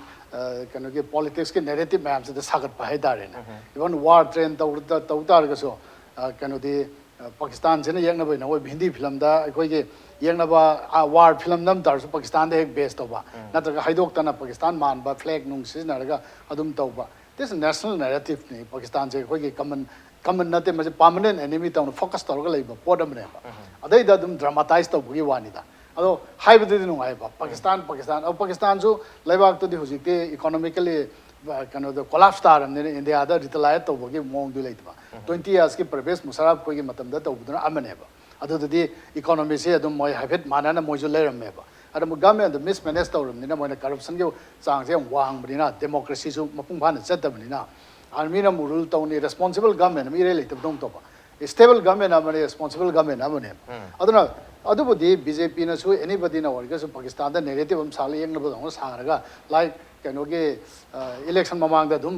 कनो के politics के narrative में हमसे दे सागर पाहे दारे ना even war train ताउतार का सो कनो दे Pakistan से ना यक नबा ना वो हिंदी फिल्म दा कोई के यंगनबा वार फिल्म नम तारसु पाकिस्तान दे एक बेस तोबा नत्रगा हाइदोक्तना पाकिस्तान मानबा फ्लैग नुंग सिजनरगा अदुम तोबा दिस नेशनल नैरेटिव ने पाकिस्तान से कोई कमन नते मजे परमानेंट एनिमी ताउन फोकस तोरगा लेबा पोडम ने अदै दा अदुम ड्रामाटाइज तोबगी वानिदा अदो हाइबदि नुंगाइबा पाकिस्तान जो लेबाक तो दि हुजिते इकोनॉमिकली कनो द कोलैप्स तारम ने इंडिया दा रिटलाइट तोबगी मोंग दु लेतबा 20 इयर्स की प्रवेश मुशरफ कोई मतम दा तोबदना अमनेबा अदुदि इकोनॉमी से अदुम मोय हाइफेट मानाना मोजु लेरमेबा अदुम गवर्नमेंट मिसमैनेज तौरमनिना मोयना करप्शन के चांगसे वांगबनिना डेमोक्रेसी सु मपुंग फाना चतबनिना आर्मी ना रूल तौनी रेस्पोंसिबल गवर्नमेंट मी रे लेतब दोंग तोबा स्टेबल गवर्नमेंट अमने रेस्पोंसिबल गवर्नमेंट अमने अदुना अदुबुदि बीजेपी ना सु एनीबडी ना वर्गस पाकिस्तान दा नेगेटिव हम साल यंगनबो दंग सारगा लाइक कनोगे इलेक्शन ममांग दा दुम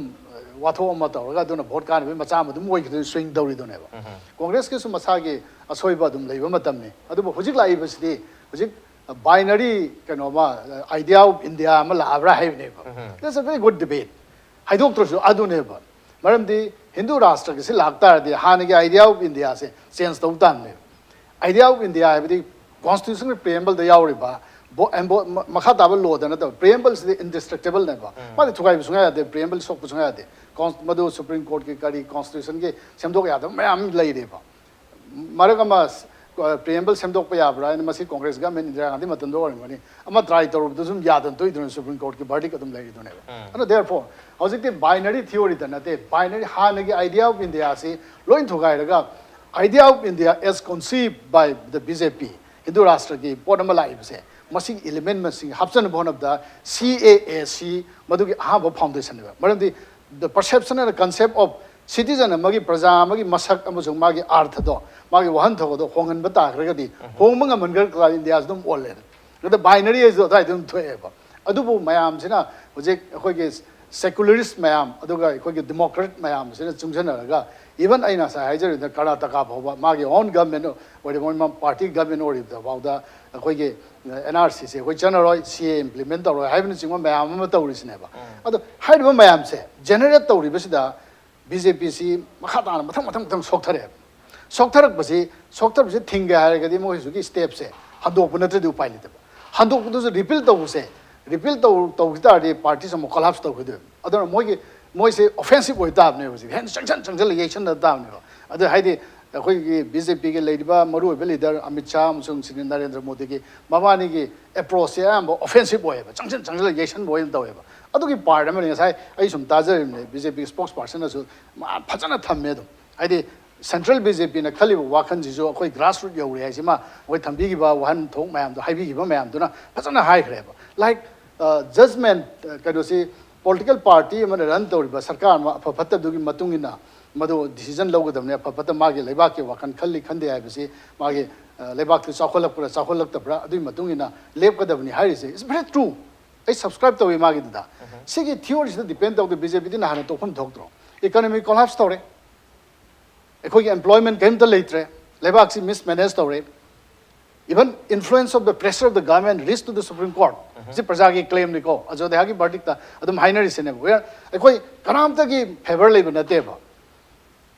वाथो अमा तौरगा दुना वोट कान बे मचा मदुम मोय स्विंग दौरी दोनेबा कांग्रेस के सु मसागे असोइबा दुम लेबा मतमने अदुबो हुजिक लाइबसिदि हुजिक बाइनरी कनोमा आइडिया ऑफ इंडिया अमा लाब्रा हाइबनेबा that's a very good debate हाइदोक्त्रसु अदुनेबा मरमदि हिंदू राष्ट्र के से लागतारदि हानगे आइडिया ऑफ इंडिया से चेंज तौताने आइडिया ऑफ इंडिया हाइबदि कॉन्स्टिट्यूशन प्रेम्बल द यावरिबा मखा ताबल लो दना तो प्रेम्बल से इंडिस्ट्रक्टेबल नेबा मादि थुगाइ सुंगा यादे प्रेम्बल सोक सुंगा यादे मधु सुप्रीम कोर्ट के करी कॉन्स्टिट्यूशन के सेमदोक यादे मैम लैरेबा मरगमा प्रेम्बल सेमदोक याब्रा इन मसी कांग्रेस गवर्नमेंट इंदिरा गांधी मतंदो ओरमनी अमा ट्राई तौरब दुम यादन तो इदन सुप्रीम कोर्ट के वर्डिक अदुम लैरि दोनेबा अनो देयरफॉर हौजिकते बाइनरी थ्योरी दनते बाइनरी हानगे आइडिया ऑफ इंडिया से लोइन थुगाइरगा idea of India as conceived by the BJP Hindu Rashtra की पोटम लाइब से masing element masing hapsan bon of the CAAC madugi ahaba foundation ba marandi the perception and the concept of citizen amagi praja amagi masak amasung magi artha do magi wahan tho do hongan bata gragadi hongmanga mangar ka India dum all the binary is the dum thoeba adubu mayam sina hojek akhoi ge secularist mayam aduga akhoi ge democrat mayam sina chungjanaraga even aina sa hajer the Karnataka bhova magi own government or the party government or the about the akhoi ge NRC akhoi general CA implement or haven singwa mayam ma tawri sineba adu haidba mayam se generate tawri besida BJP si makhatana mathang sokthare basi thinga haragadi mo hisugi step se handok bunatre du pai lite handok du repeal to the party some collapse to gudu adon moi se offensive oi tab ne basi hen sanction litigation da tab ne adu haidi akhoi BJP ge leiba maru leader Amit Shah amsung Narendra Modi ge mamani ge approach ya offensive oi ba sanction litigation oi da oi ba adugi part amani sai ai sum tajar BJP spokesperson asu phajana thamme do haidi central BJP na khali wakhan jijo akhoi grassroots yauri hai sima oi thambi gi ba wan thong mayam do haibi gi ba mayam do na phajana hai khre ba like judgment kadosi political party amana run tori ba sarkar ma phatta dugi matungina madu decision logadamne phatta magi leba ke wakhan khalli khande hai basi magi leba ke chakholak ta bra adui matungina lep kadabni hai se is very true I subscribe to magi da sigi theory is depend of the BJP din hana to pham thok tro economic collapse story ekhoi employment game to late lebak si mismanage story even influence of the pressure of the government reached to the Supreme Court si praja ki claim ni ko ajo deha ki verdict ta adum binary se ne where ekhoi kanam ta ki favor le bana te ba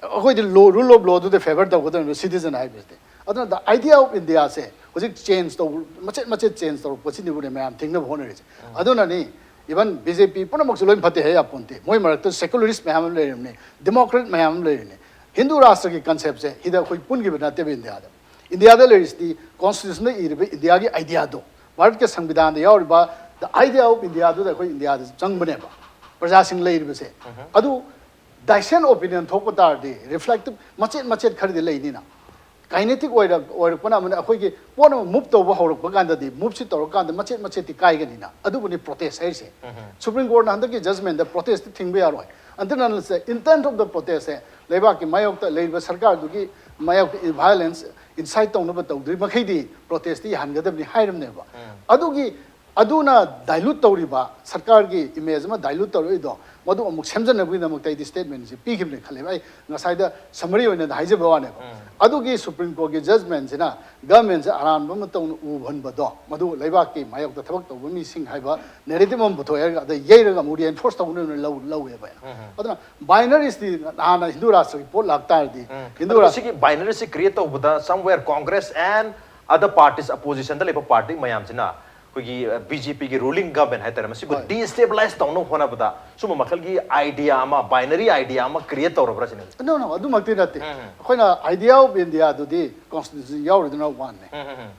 ekhoi the rule of law to the favor ta ko citizen hai beste aduna the idea of India se hojik change to machet change to pochi ni bune mayam thing na bhone re aduna ni even BJP puna mak loi phate hai aponte moi marak to secularist mayam le ne democrat mayam le ne Hindu rashtra ki concept se hida koi pun gi bana te be India there is the constitution India ki idea do Bharat ke samvidhan da yaur ba the idea of India do da koi India da chang bane ba praja sing le ri se adu dissent opinion thok ta di reflective machet khari de le ni na kinetic or pana man akhoi ki pon move to ba horok ba kan da di move si to kan da machet ti kai ga ni na adu buni protest hai se Supreme Court na hand ki judgment the protest thing be aroi and then intent of the protest hai leba ki mayok ta leiba sarkar du ki mayok violence inside to no ba to dri makhai di protest ti han ga da ni hairam ne ba adu gi aduna dilute to ri ba sarkar gi image ma dilute to ri do madu amuk semjan na na muktai di statement ji pi khim ne khale bai ngasai da summary oina da haije ba ne adu gi Supreme Court gi judgment sina government se aran ba ma to u bhan ba do madu leiba ki mayok ta thabak to ba mi sing hai ba narrative am butho ya da yei ra ga mu enforce to ne low ya ba aduna binary is the ana Hindu rashtra report lagta di Hindu rashtra ki binary se create to buda somewhere Congress and other parties opposition da leba party mayam sina BJP की ruling government है तेरे में सिर्फ destabilize तौनो होना बता सुबह मखल की idea आमा binary idea आमा create तौर पर चीज़ no अदु मक्ति रहते कोई ना idea of India तो दी constitution यार इतना वन है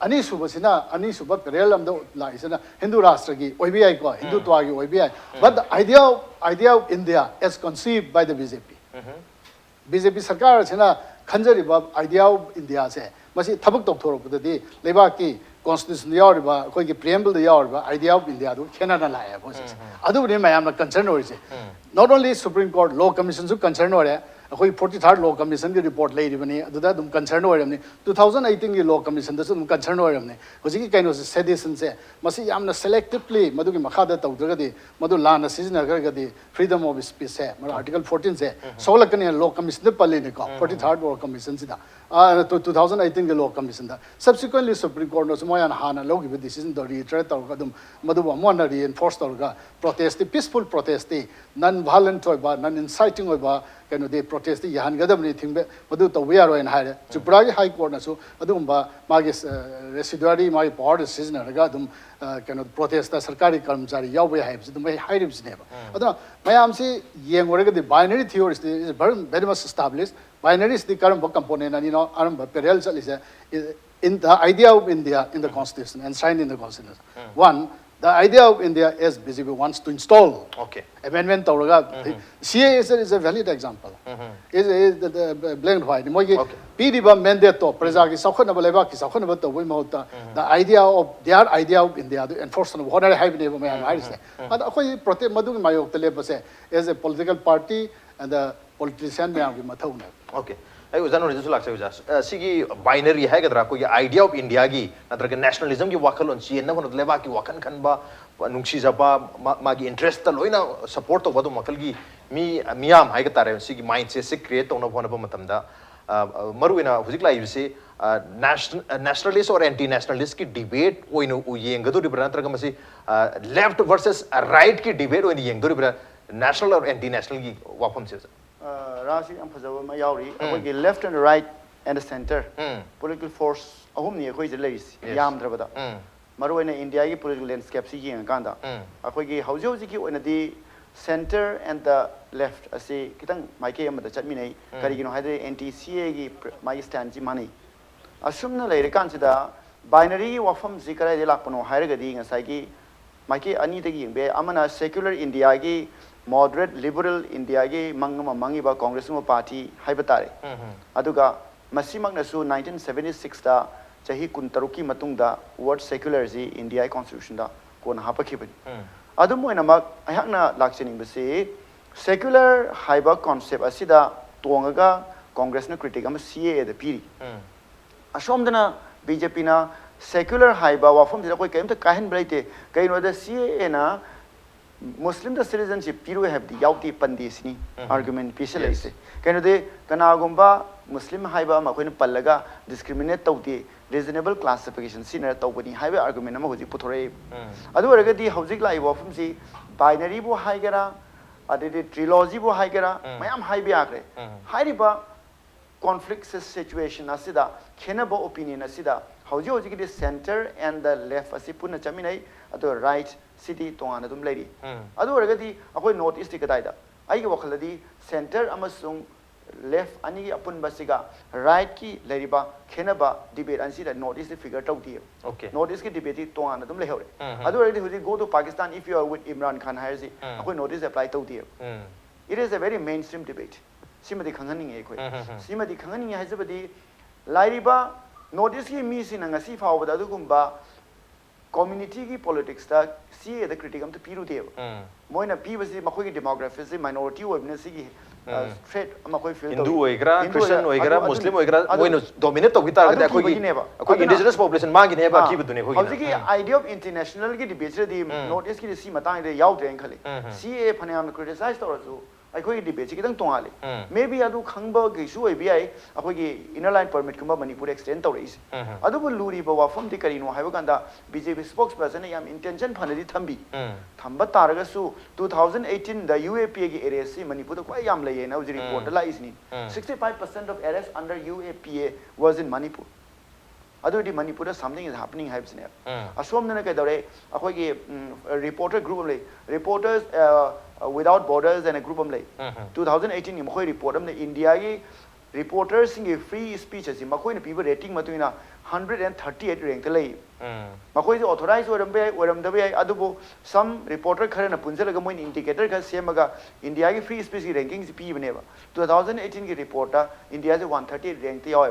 अनी सुबह से ना अनी सुबह करेल हम तो लाई से ना हिंदू राष्ट्र की OBI को हिंदू तो आगे OBI but the idea of India as conceived by the BJP सरकार से ना खंजरी बाब idea of India से मसी थबक तो थोड़ा बुद्ध दी लेबा की constitution yaur ba koi ki preamble da yaur ba idea of India do khena na la ya bo se adu ne mayam na concern ori se not only Supreme Court law commission su concern ore koi 43rd law commission ki report lai ri bani adu da dum concern ore ne 2018 ki law commission da su dum concern ore ne hoji ki kaino sedition se masi yam na selectively madu ki makha da taw daga di madu la na season ga di freedom of speech se mar article 14 se solakani law commission de palle ne ka 43rd law commission sida 2018 ke law commission da subsequently Supreme Court no moyan hana logi be decision do reiterate tor kadum madu mo na reinforce tor ga protest peaceful protest non violent ba non inciting ba kano de protest yahan gadam ni thing be madu to we are in high Tripura high court na so adum ba magi residuary my power decision ga dum kano protest sarkari karmchari yaw be haibs dum high ribs ne ba adum mayam si yeng ore the binary theory is very much established binary is the current component and Arambam parallel is in the idea of India in the constitution enshrined in the constitution one The idea of India as BJP wants to install Okay. amendment tawraga CA is a valid example. Is the black and white. Mogi PDB mandate to praja ki sakhana baleba ki sakhana ba to mahota. The idea of their idea of India the enforcement of honor have never may have say. But akoi protect madu mayok tele base as a political party and the politician may have mathauna. Okay. I was not just like Sigi binary Hagadra, idea of India, another nationalism, you walk alone, see, and never levaki, wakan kanba, Nungshizaba, Magi interest, the loina support of Wadu Makalgi, me, Miam, Hagatare, Sigi mind says, create on one of Matamda, Maruina, Huzikla, you say, nationalist or anti nationalist ki debate, or in Yangadu Brantragamasi, left versus right ki debate, or in Yangu national or anti national Wapam says. Rashi and Pazava Mayauri, left and right and the center. Political force, Ahumni, a quite lace, Yam Dravada. Maruana India political landscape, Siki and Ganda. Akogi, Hauziki, when the center and the left, I say, Kitang, my KM, the Chatmine, Karigino had the NTCA, my stand money. Assume later consider binary Wafam Zikara de Lapono, Haragadi and Saki, Maki Anita Gimbe, Amana secular India. Moderate liberal India ge mangama mangiba Congress party haibatare aduga masimang nasu 1976 da chahi kuntaruki matungda word secular ji India constitution da kon hapakhiben adu moina mak ayakna lakchening base secular haiba concept asida tongaga Congress na critic am CA da piri asomdana BJP na secular haiba wafam dira koi kaimta kahin blaite kaino da CA na Muslim the citizenship piru have the yauti pandisini argument piece can they kanagumba Muslim haiba makoin palaga discriminate tauti reasonable classification senior tawani highway argument amaji putore adu ragadi hauzik lai wafum si binary bo haigara adi trilogy bo haigara mayam haibe akre hairiba conflict situation asida khenaba opinion asida hauji hauji the center and the left asi puna chaminai adu right city tongana dum lady adu ragadi akoi north east kadaida ai wakhaladi center amasung left ani apun basiga right ki leriba khenaba debate ansi da north east figure tawti okay north east ki debate tongana dum lehore adu ragadi huji go to Pakistan if you are with Imran Khan hairsi akoi north east apply tawti it is a very mainstream debate simadi khanghaning e koi simadi khanghaning haizabadi lariba north east ki mi sin ngasi fawbada dugumba community ki politics ta CA the criticum to piru dev moina p was makoi demography minority webness ki straight makoi field Hindu oigra Christian oigra Muslim oigra moina dominate to gitar ga akoi indigenous population ma gi neba ki budune khoi howji idea of international ki debate the notice ki si matang de yaw de khale CA phanayam criticize tawrasu akoi debate ki dang tongale maybe adu khangba gi su oi bi ai akoi gi inner line permit kuma Manipur extend tawrais adu bu luri ba wafam de karino haiba ganda BJP spokesperson yam intention phanadi thambi thamba taraga su 2018 the UAPA gi arrest si Manipur da kwai yam laye na uji report la isni 65% of arrests under UAPA was in Manipur adu di Manipur something is happening hypes ne asom na kai dore akoi gi reporter group le reporters without borders and a group am lay 2018 ni makoi report am India gi reporters sing free speech asi makoi na people rating matuina 138 rank lay makoi authorized oram da bai adubo some reporter khare na punjalaga moin indicator ka semaga India gi free speech ranking si pi bane ba 2018 gi reporter India is 138 rank ti yaw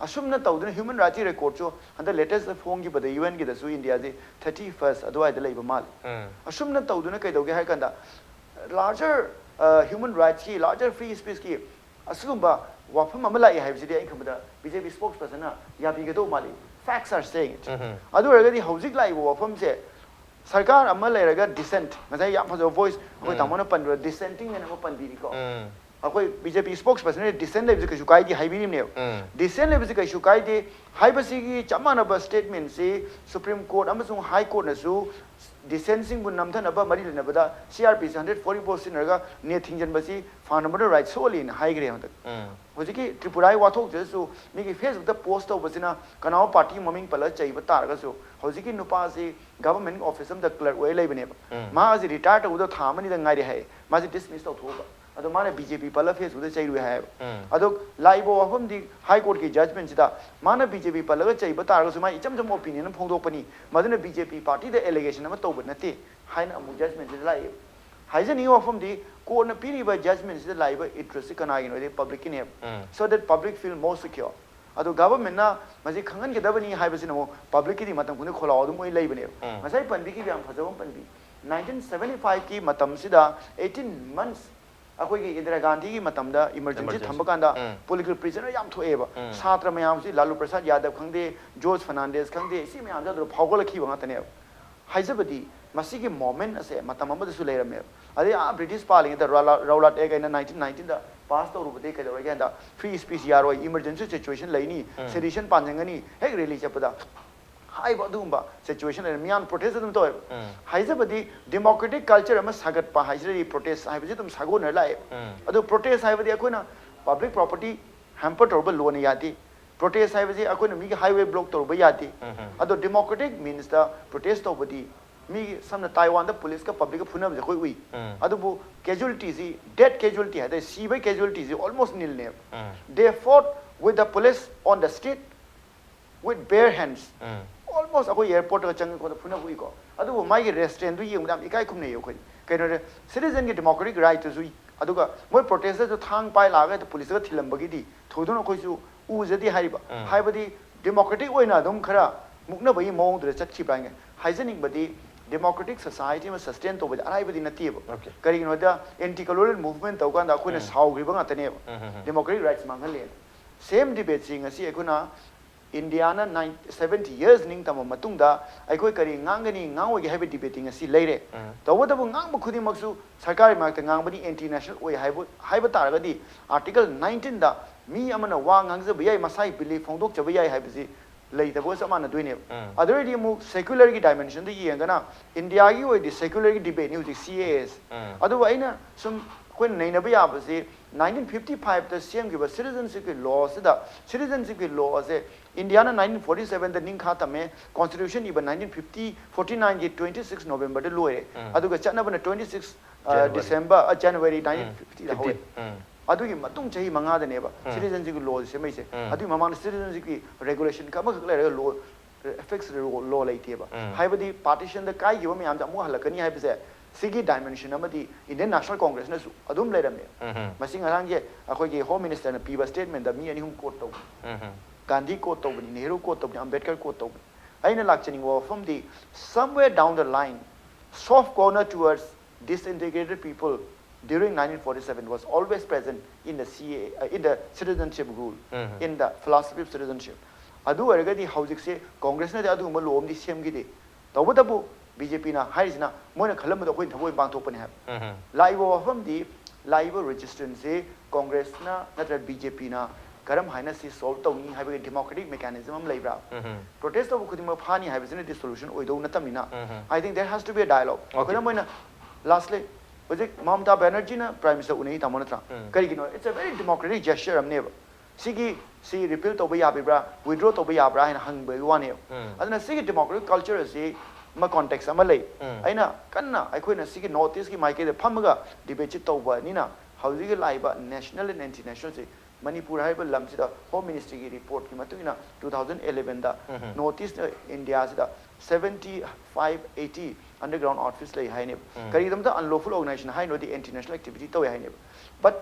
asumna tawduna human rights record cho and the latest phone gi bada UN gi da su India je 31st adwai da laiba mal asumna tawduna kai doge ha kanda larger human rights ki larger free speech ki asumba wafam amala ai haibsi ai khamda BJP spokesperson na ya bi ga do mali facts are saying it adu ragadi hojik lai wafam se sarkar amal lai raga dissent ngai yam phajo voice koi tamona pan dissenting ne ma pan bi ko akoi BJP spokesperson ne dissent level ka shukai di haibirim ne dissent level ka shukai di haibasi gi chamana ba statement se Supreme Court amasung High Court na su dissenting bu namthana ba mari lena bada CRP 144 sinarga ne thingjan basi fundamental rights solely in high grade hota hojiki Tripura wathok je su mi gi Facebook da post to basina kanao party maming pala chai ba targa su hojiki nupa se government office am da clerk wai lai bane ma as retired to da thamani da ngai re hai ma dismiss to thoba ado mana BJP pala face ude chai ru hai ado laibo wafam di high court ki judgment sida mana BJP pala ga chai ba tar ga suma icham jam opinion phongdok pani maduna BJP party the allegation ama toba nate haina amu judgment sida lai haisen ni wafam di court na piri ba judgment sida lai ba interest kana gi no de public in so that public feel more secure ado government na maji khangan ke dabani hai ba sina mo public ki matam kun khola adu moi lai bane masai pandi ki byam phajawam pandi 1975 ki matam sida 18 months अखोई की इंदिरा गांधी की मतम दा emergency थंबकांदा political prisoner याम थोएबा छात्र मयाम सी Lalu Prasad Yadav खंगदे George Fernandes खंगदे सी मयाम दा फावगल खी बंगा तने हाइजबदी मसी की मोमेंट असे मतम अमद सु लेरमे अदे आ ब्रिटिश पालिंग दा रौलाट ए गाइना 1919 दा पास तो रुबदे के दौर गेंदा फ्री स्पीच यारो इमरजेंसी सिचुएशन लेनी सेडिशन पांजंगनी हेग रैली चपदा हाई बदुंबा सिचुएशन ले मियान प्रोटेस्ट दम तो हाइजबदी डेमोक्रेटिक कल्चर अम सागत पा हाइजरी प्रोटेस्ट हाइबजे तुम सागो न लाए अदो प्रोटेस्ट हाइबदी अकोना पब्लिक प्रॉपर्टी हैम्पर तोरब लोन याती प्रोटेस्ट हाइबजे अकोना मी हाईवे ब्लॉक तोरब याती अदो डेमोक्रेटिक मीन्स द प्रोटेस्ट तोबदी मी समना ताइवान द पुलिस का पब्लिक का फुना बजे कोई हुई अदो कैजुअलिटीज डेड कैजुअलिटी है सीबे कैजुअलिटीज ऑलमोस्ट नील ने they fought with the police on the street with bare hands almost ako airport ka chang ko phuna hui ko adu mai gi restaurant du yeng dam ikai khum ne yo khoi kaino re citizen gi democratic right to zui adu ga moi protest to thang pai la ga to police ga thilam bagi di thodun ko su u jati haiba haibadi democratic oina dum khara mukna bai mong dre chat chi bange hygienic badi democratic society ma sustain to badi arai badi nati ba kari no da anti colonial movement to kan da khoi na sau gi ba ngata ne democratic rights mangal le same debate sing asi ekuna India na 70 years ning tama matungda aikoi kari ngangani ngangoi gi habi debating asi leire tawada bu ngang bu khudi maksu sarkari mak ta ngang bani international oi haiba taraga di article 19 da mi amana wa ngangza biyai masai belief phongdok chabiyai haibisi leita bo samana doine otherly mu secular gi dimension da yengana India gi oi di secular gi debate ni CAS adu aina sum when naina ba yabasi 1955 the same give citizenship law sida citizenship law ase India na 1947 the ning khata me constitution iba 1949 ge 26 November de loe adu ga chana bana 26 December January 1950 da hoye adu gi matung chahi manga da ne ba citizenship law se mai se adu mamang citizenship regulation ka ma le law affects law laiti ba haibadi partition the kai gi ba me am da mu halakani haibse sigi dimension amadi Indian National Congress na adum leramne masing arang ye akhoi ge home minister na piba statement da mi ani hum quote to Gandhi quote to Nehru quote to Ambedkar quote to aina lakchani wa from the somewhere down the line soft corner towards disintegrated people during 1947 was always present in the in the citizenship rule in the philosophy of citizenship adu aragadi housing se Congress na adu ma lom di sem gi de tawadabu BJP na haisina moina khalam da khoi thoi bang thopani ha laibo wafam di laibo resistance se Congress na natra BJP na karam haina si solve tawni haiba democratic mechanism am laibra protest of khudima phani haiba sine the solution oido natamina I think there has to be a dialogue koina moina lastly project Mamata Banerjee na prime minister unai tamonatra kari gino it's a very democratic gesture amne sigi si repeal to ba yabra withdraw to ba yabra haina hang ba wane adna sigi democratic culture se ma context ama lei aina kanna aikoina sigi notice ki maike de phamaga debate tawba nina hauji ge laiba national and international se Manipur haiba lamsida home ministry ki report ki matuna 2011 da notice India sida 7580 underground outfits lei haine kari dam da unlawful organization hai no the international activity to haine but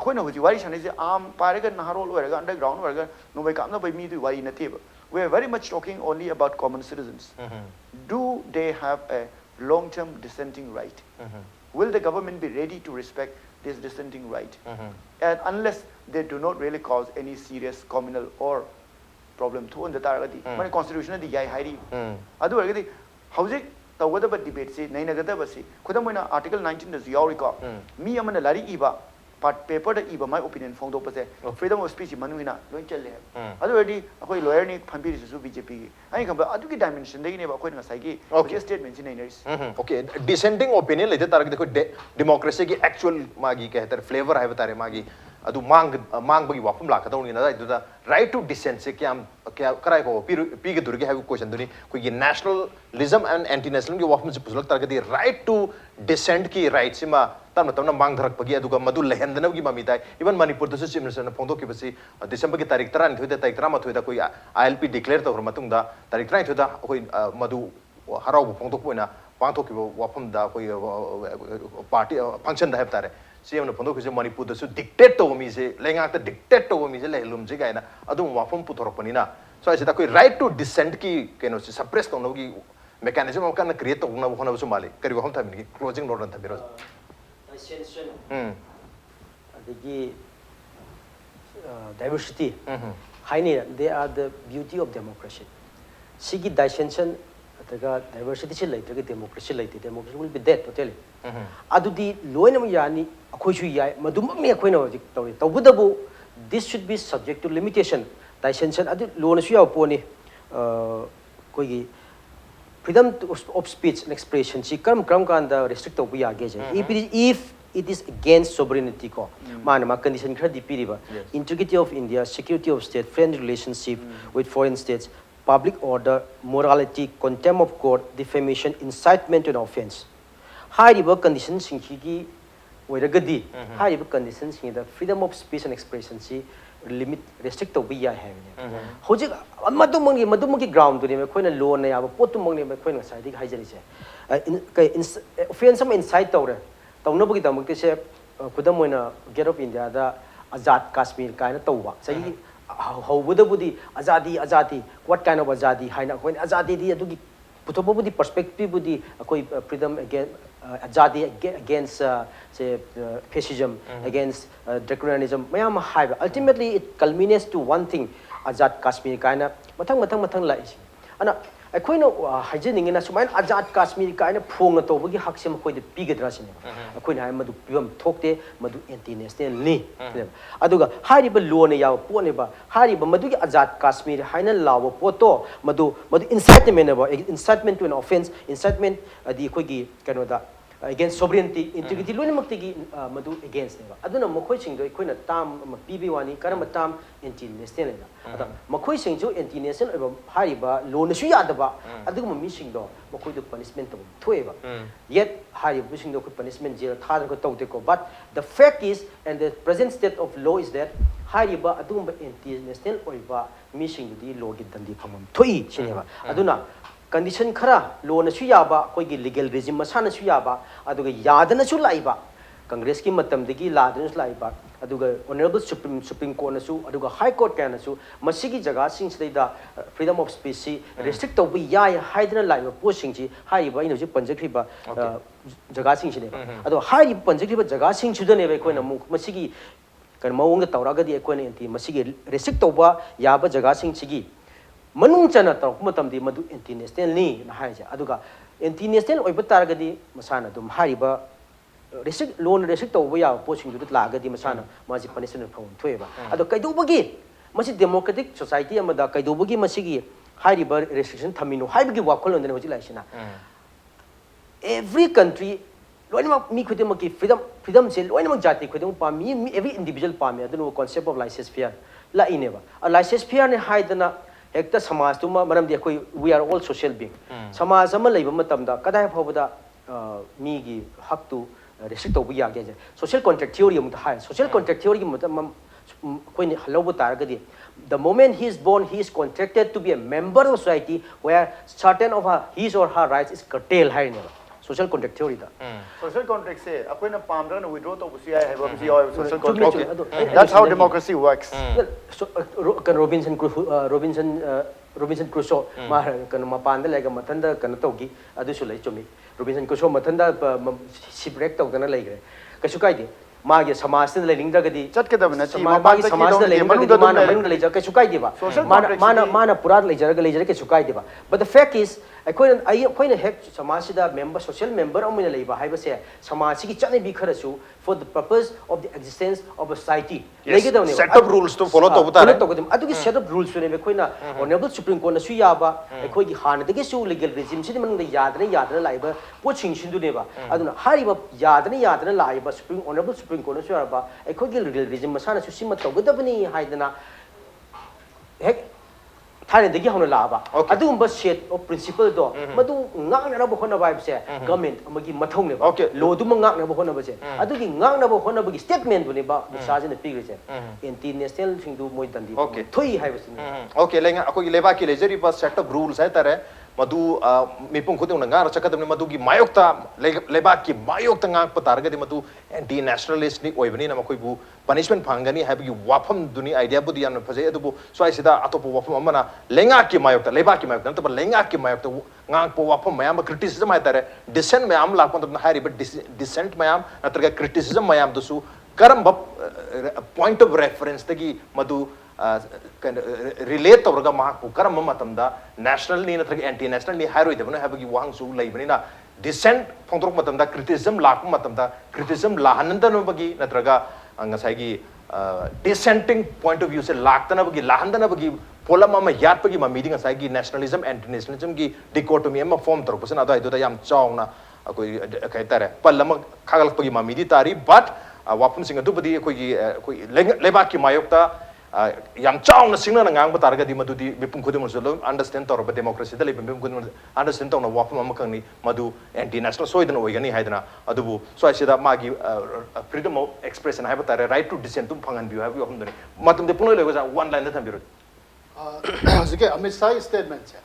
akoina hoji wari chane se am parega naharol waraga underground waraga no bai kam na bai mi du wari nateba we are very much talking only about common citizens do they have a long term dissenting right will the government be ready to respect this dissenting right and unless they do not really cause any serious communal or problem to on the taragadi mani constitution di yai hairi adu agadi hauji tawada debate se naina gada basi khudamoina article 19 da yauri ko mi amana lari iba part paper da iba my opinion phongdo pase freedom of speech manuina loi challe adu already akoi lawyer ni phambi su BJP gi ai khamba adu ki dimension dei ne ba akoi na sai gi statement ni naina okay dissenting opinion le tarag dekho democracy ki actual magi kehtar flavor hai batare magi adu mang bagi wafum la kadau ni na da right to dissent se kyam kya karai ko pi ge durge have question duni ko ye nationalism and anti nationalism ge wafum se puslak tar ge right to dissent ki right sima tam tam na mang dharak pagi adu ga madu lehendana gi mami dai even manipur da se na phongdo ki basi december ki tarik 3 thoi da tarik 3 ma thoi da koi ilp declare tor matung da tarik 3 thoi da koi madu harau bu phongdo ko na pangthok ki wafum da koi party function da have tare CM na phondok se manipur da su dictate to mi se lenga ta dictate to mi se lelum ji gaina adu wafum puthorok pani na so ase da koi right to dissent ki keno se suppress to no gi mechanism of kan create to na hona su mali kari wafum thamini closing note ran thamiro adigi diversity haini they are the beauty of democracy sigi dissension ataga diversity se laitaga democracy laite democracy will be dead totally adudi loina yani akhoi su yai madum me akhoi na hojik tawri tawbudabu this should be subject to limitation dissension adu lona su yaw poni koi gi freedom of speech and expression si kam kan da restrict to ya ge if it is against sovereignty ko man ma condition khra di piriba integrity of India, security of state, friendly relationship with foreign states, public order, morality, contempt of court, defamation, incitement to an offense. High conditions sing gi oiragadi high conditions sing the freedom of speech and expression si limit restrict to ya have hojik madumagi ground to ne khoina law na ya pot to mangni khoina sai di haijari se offense some insight to re tawnabugi damakte se khudam moina get of India da azad Kashmir kaina tawba sai howbudabudi azadi what kind of azadi haina khoina azadi di adugi putobudi perspective budi koi freedom again azadi against say fascism against draconianism mayam high ultimately it culminates to one thing azad Kashmir kaina mathang lai ana akoina hajening na sumain azad Kashmir kaina phong to bagi haksem koi de pigadra sine akoina hai madu pibam thokte madu anti national ni aduga hariba lone yaw pone ba hariba madu gi azad Kashmir haina lawo poto madu incitement to an offense incitement adi koi gi kano da against sovereignty integrity loina makti gi madu against ne aduna mokoi sing do koina tam pibi wani karam tam anti national na ada mokoi sing jo anti national eba hariba lona su ya da ba aduga mi sing do mokoi do punishment to thoeba yet hariba sing do ko punishment jail thad ko tawte ko but the fact is and the present state of law is that hariba adumba anti national oiba mi sing di law gi dandi phamam thoi sineba aduna condition khara lona su yaba koi gi legal regime masana su yaba aduga yadana su laiba congress ki matam degi ladana su laiba aduga honorable supreme court na su aduga high court kana su masigi jaga sing da freedom of speech restrict to bi ya haidana laiba po sing ji haiba ino ji panjakri ba jaga sing ne adu hai panjakri ba jaga sing su ne ba koi na masigi kan maung da tawra ga di koi ne anti masigi restrict to ba yaba jaga sing sigi Manung chana tawk matam di madu anti national ni na haija aduga anti national oiba targadi masana dum hariba restrict loan restrict to ya posting du lagadi masana maji punishment phone thoeba adu kaidu bagi masi democratic society amada kaidu bagi masigi hariba restriction thamino haibagi wakol ondene hoji laisina every country loinama mi khudem ki freedom se loinama jati khudem pa mi every individual pa me adu concept of license fear la ineba a license fear ne haidana hekta samaj tuma maram de koi we are all social being samaj ama leiba matam da kadai phobada mi gi hak tu restrict to ya ge social contract theory am da hai social contract theory gi matam koi ni halobu tar ga di the moment he is born he is contracted to be a member of society where certain of his or her rights is curtailed hai ne social contract theory da social contract se akoina pamra na withdraw to busi hai ba busi social contract that's how democracy works kan Robinson Crusoe ma kan mapan da lega matanda kan togi adu su lai chumi Robinson Crusoe matanda shipwreck to dana leigre kasu kai de मागे समाज से लेलिंग दगदी चट के दबना ची मागे समाज से लेलिंग दगदी माना मन ले जा के सुकाई देबा माना पुरा ले जरा के सुकाई देबा but the fact is ꯑꯩꯈꯣꯏꯅ ꯍꯦꯛ ꯁꯃꯥꯖꯁꯤꯗ ꯃꯦꯝꯕꯔ ꯁꯣꯁꯤꯌꯦꯜ ꯃꯦꯝꯕꯔ ꯑꯃ ꯂꯩꯕ ꯍꯥꯏꯕꯁꯦ ꯁꯃꯥꯖꯁꯤꯒꯤ ꯆꯠꯅꯕꯤ ꯈꯔꯁꯨ for the purpose of the existence of a society ꯂꯩꯒꯗꯕꯅꯦꯕ set up rules to follow ꯇꯧꯕ ꯇꯥꯔꯦ ꯑꯗꯨꯒꯤ ꯁꯦꯠ ꯑꯞ ꯔꯨꯜꯁꯇꯨꯅꯦꯕ ꯑꯩꯈꯣꯏꯅ ꯑꯣꯅꯔꯦꯕꯜ ꯁꯨꯄ꯭ꯔꯤꯝ ꯀꯣꯔꯠꯅꯁꯨ ꯌꯥꯕ ꯑꯩꯈꯣꯏꯒꯤ ꯍꯥꯟꯅꯗꯒꯤꯁꯨ ꯂꯤꯒꯦꯜ ꯔꯤꯖꯤꯝꯁꯤꯒꯤ ꯃꯅꯨꯡꯗ ꯌꯥꯗꯅ ꯂꯥꯛꯏꯕ ꯄꯣꯠꯁꯤꯡꯁꯤꯡꯗꯨꯅꯦꯕ ꯑꯗꯨꯅ ꯍꯥꯏꯔꯤꯕ ꯌꯥꯗꯅ ꯂꯥꯛꯏꯕ ꯑꯣꯅꯔꯦꯕꯜ ꯁꯨꯄ꯭ꯔꯤꯝ ꯀꯣꯔꯠꯅꯁꯨ ꯌꯥꯔꯕ ꯑꯩꯈꯣꯏꯒꯤ ꯂꯤꯒꯦꯜ ꯔꯤꯖꯤꯝ ꯃꯁꯥꯅꯁꯨ ꯁꯤꯃ ꯇꯧꯒꯗꯕꯅꯤ ꯍꯥꯏꯗꯅ ꯍꯦꯛ ꯊꯥꯏꯅꯗꯒꯤ ꯍꯧꯅ ꯂꯥꯛꯑꯕ ꯑꯗꯨꯒꯨꯝꯕ ꯁꯦꯠ ꯑꯣꯐ ꯄ꯭ꯔꯤꯟꯁꯤꯄꯜꯗꯣ ꯃꯗꯨ ꯉꯥꯛꯅꯅꯕ ꯍꯣꯠꯅꯕ ꯍꯥꯏꯕꯁꯦ ꯒꯚꯔꯟꯃꯦꯟꯠ ꯑꯃꯒꯤ ꯃꯊꯧꯅꯦꯕ ꯂꯣꯗꯨꯃ ꯉꯥꯛꯅꯕ ꯍꯣꯠꯅꯕꯁꯦ ꯑꯗꯨꯒꯤ ꯉꯥꯛꯅꯕ ꯍꯣꯠꯅꯕꯒꯤ ꯁ꯭ꯇꯦꯠꯃꯦꯟꯗꯨꯅꯦꯕ ꯃꯨꯛꯁꯥꯁꯤꯅ ꯄꯤꯈ꯭ꯔꯤꯁꯦ ꯑꯦꯟꯇꯤ ꯅꯦꯁꯅꯦꯜꯁꯤꯡꯗꯨ ꯃꯣꯏ ꯗꯟꯗꯤ ꯊꯣꯛꯏ ꯍꯥꯏꯕꯁꯤꯅꯤ ओके लेंगा अकोगी लेबाकी लेजरीबा सेट ऑफ रूल्स है तारे मधु मिपुं खुदुंग नंगा चकदम मधुगी मायोक्ता लेबाकी मायोक्ता ngang patarga di madu anti nationalist ni oibani na makoibu punishment phangani haibagi wafam duni idea budi yamna phajai adubu swai sida atopo wafam amana lenga ki mayokta lebaki mayokta to lenga ki mayokta ngang po wafam mayam criticism hai tare dissent mayam lakon to hari but dissent mayam natraga criticism mayam dusu karam point of reference tagi madu relate tawraga mahakku karam matamda national ni natraga anti national ni hairoi debna habagi wang su leibani na dissent phongdrok matamda criticism lakku matamda criticism lahanandana bagi natraga ngasai dissenting point of view se laktana bagi lahandana bagi polam ama yat bagi mamidi ngasai gi nationalism anti nationalism gi dichotomy ama form tarpasana da ido da yam chawna akoi kai tare pallama khagal bagi mamidi tari but wapum singa du badi koi leba ki mayokta yam chawna singna ngang ba targa di madudi mipum khudum so understand tor ba democracy da lebim khudum understand tor na wapum am kangni madu anti national soidan oigani haidana adubu so asida magi freedom of expression haiba tare right to dissent tum phangan biu habi hom doni matum de punoi lego one line da thambiru hojike Amit Shah statement cha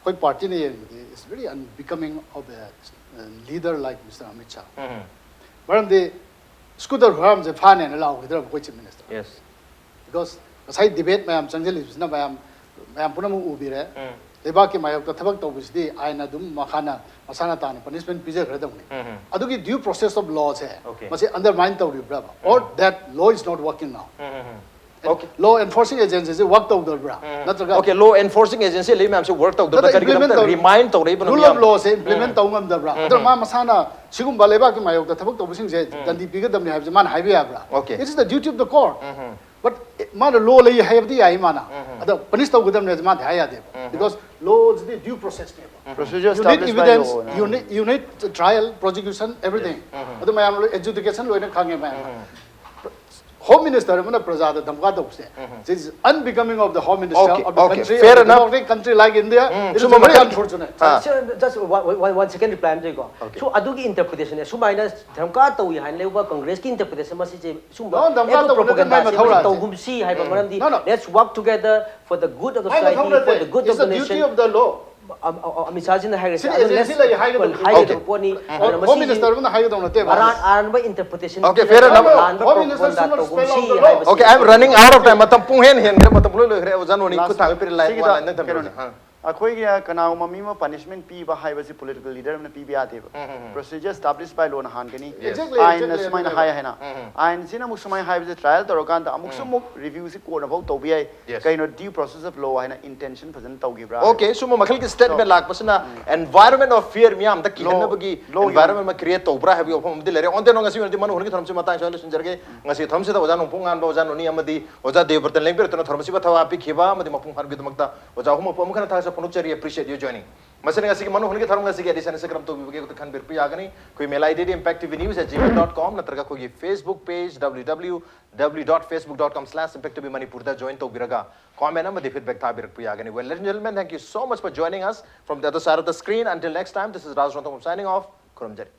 koi party ne is very unbecoming of a leader like Mr. Amit Shah baram de scooter ram je phane na law hidra koi chief minister yes because sai debate mayam changjeli bisna mayam punamu ubire leba ki mayok ta thabak tawbisdi aina dum makhana masana tani punishment pije khradamni adugi due process of law che mase undermine tawri bra or that law is not working now okay law enforcing agencies work tawdor bra natraga okay law enforcing agency le mayam se work tawdor da kari gam remind tawrei bana rule of law se implement tawngam da bra adar ma masana sigum ba leba ki mayok ta thabak tawbising je dandi pigadamni haib man haibe ya bra okay it is the duty of the court but mana law lay have the ai mana ada punish taw gudam ne man haya de because law is the due process procedure you need established by evidence law you need trial prosecution everything adu mayam education loina khange ma Home Minister mana prajada dhamka dawse this is unbecoming of the Home Minister of the country fair of the enough democratic country like India it is very unfortunate just one second reply am jego so adugi interpretation e sumaina dhamka tawi hain leuba congress ki interpretation ma si je sumba propaganda tawgumsi haiba maramdi let's work together for the good of the society for the good of the nation it's the duty of the law Amit Shah jina haire poni Home Minister mana haigado na te aranba interpretation okay fair enough Home Minister should not spell out the law okay I am running out of time matam pung hen matam lo gre ozanoni ku thang pir lai wa nan tam अखोई क्या कनाउ mummy में punishment P बाहाई वैसे political leader में P भी आते हैं procedure establish by law ना हान कनी आइन न समय ना हाय है ना आइन से ना मुख समय हाय वैसे ट्रायल तो रोकान था मुख सुमुख रिव्यू से कोड अबाउट तो भी है कहीं ना ड्यू प्रोसेस ऑफ लॉ है ना इंटेंशन प्रेजेंट तो गी ब्रा ओके सुमो मखल की स्टेट में लाग पसना एनवायरनमेंट ऑफ फियर मियाम तक की हन बगी एनवायरनमेंट में क्रिएट तो ब्रा है भी ओपन दे ले ऑन दे नो ngasi नो मन होन की थरम से मता सोल्यूशन जरगे ngasi थरम से तो ओजा नोंपोंगान बा ओजा नोनी अमदी ओजा देवव्रत लेंबर तो थरम से बथवा पी खिबा अमदी मपुंग हार भी दमकता ओजा हम पम खना था से पनुचरी appreciate you joining masana ngasi manu honge tharum ngasi edition se kram to bi ko khan bir pi agani koi mail id impactvnews@gmail.com natraga koi Facebook page www.facebook.com/impactvmanipur da join to biraga comment am de feedback tha bir pi agani well ladies and gentlemen thank you so much for joining us from the other side of the screen until next time this is Raj Nongthombam signing off kurumjari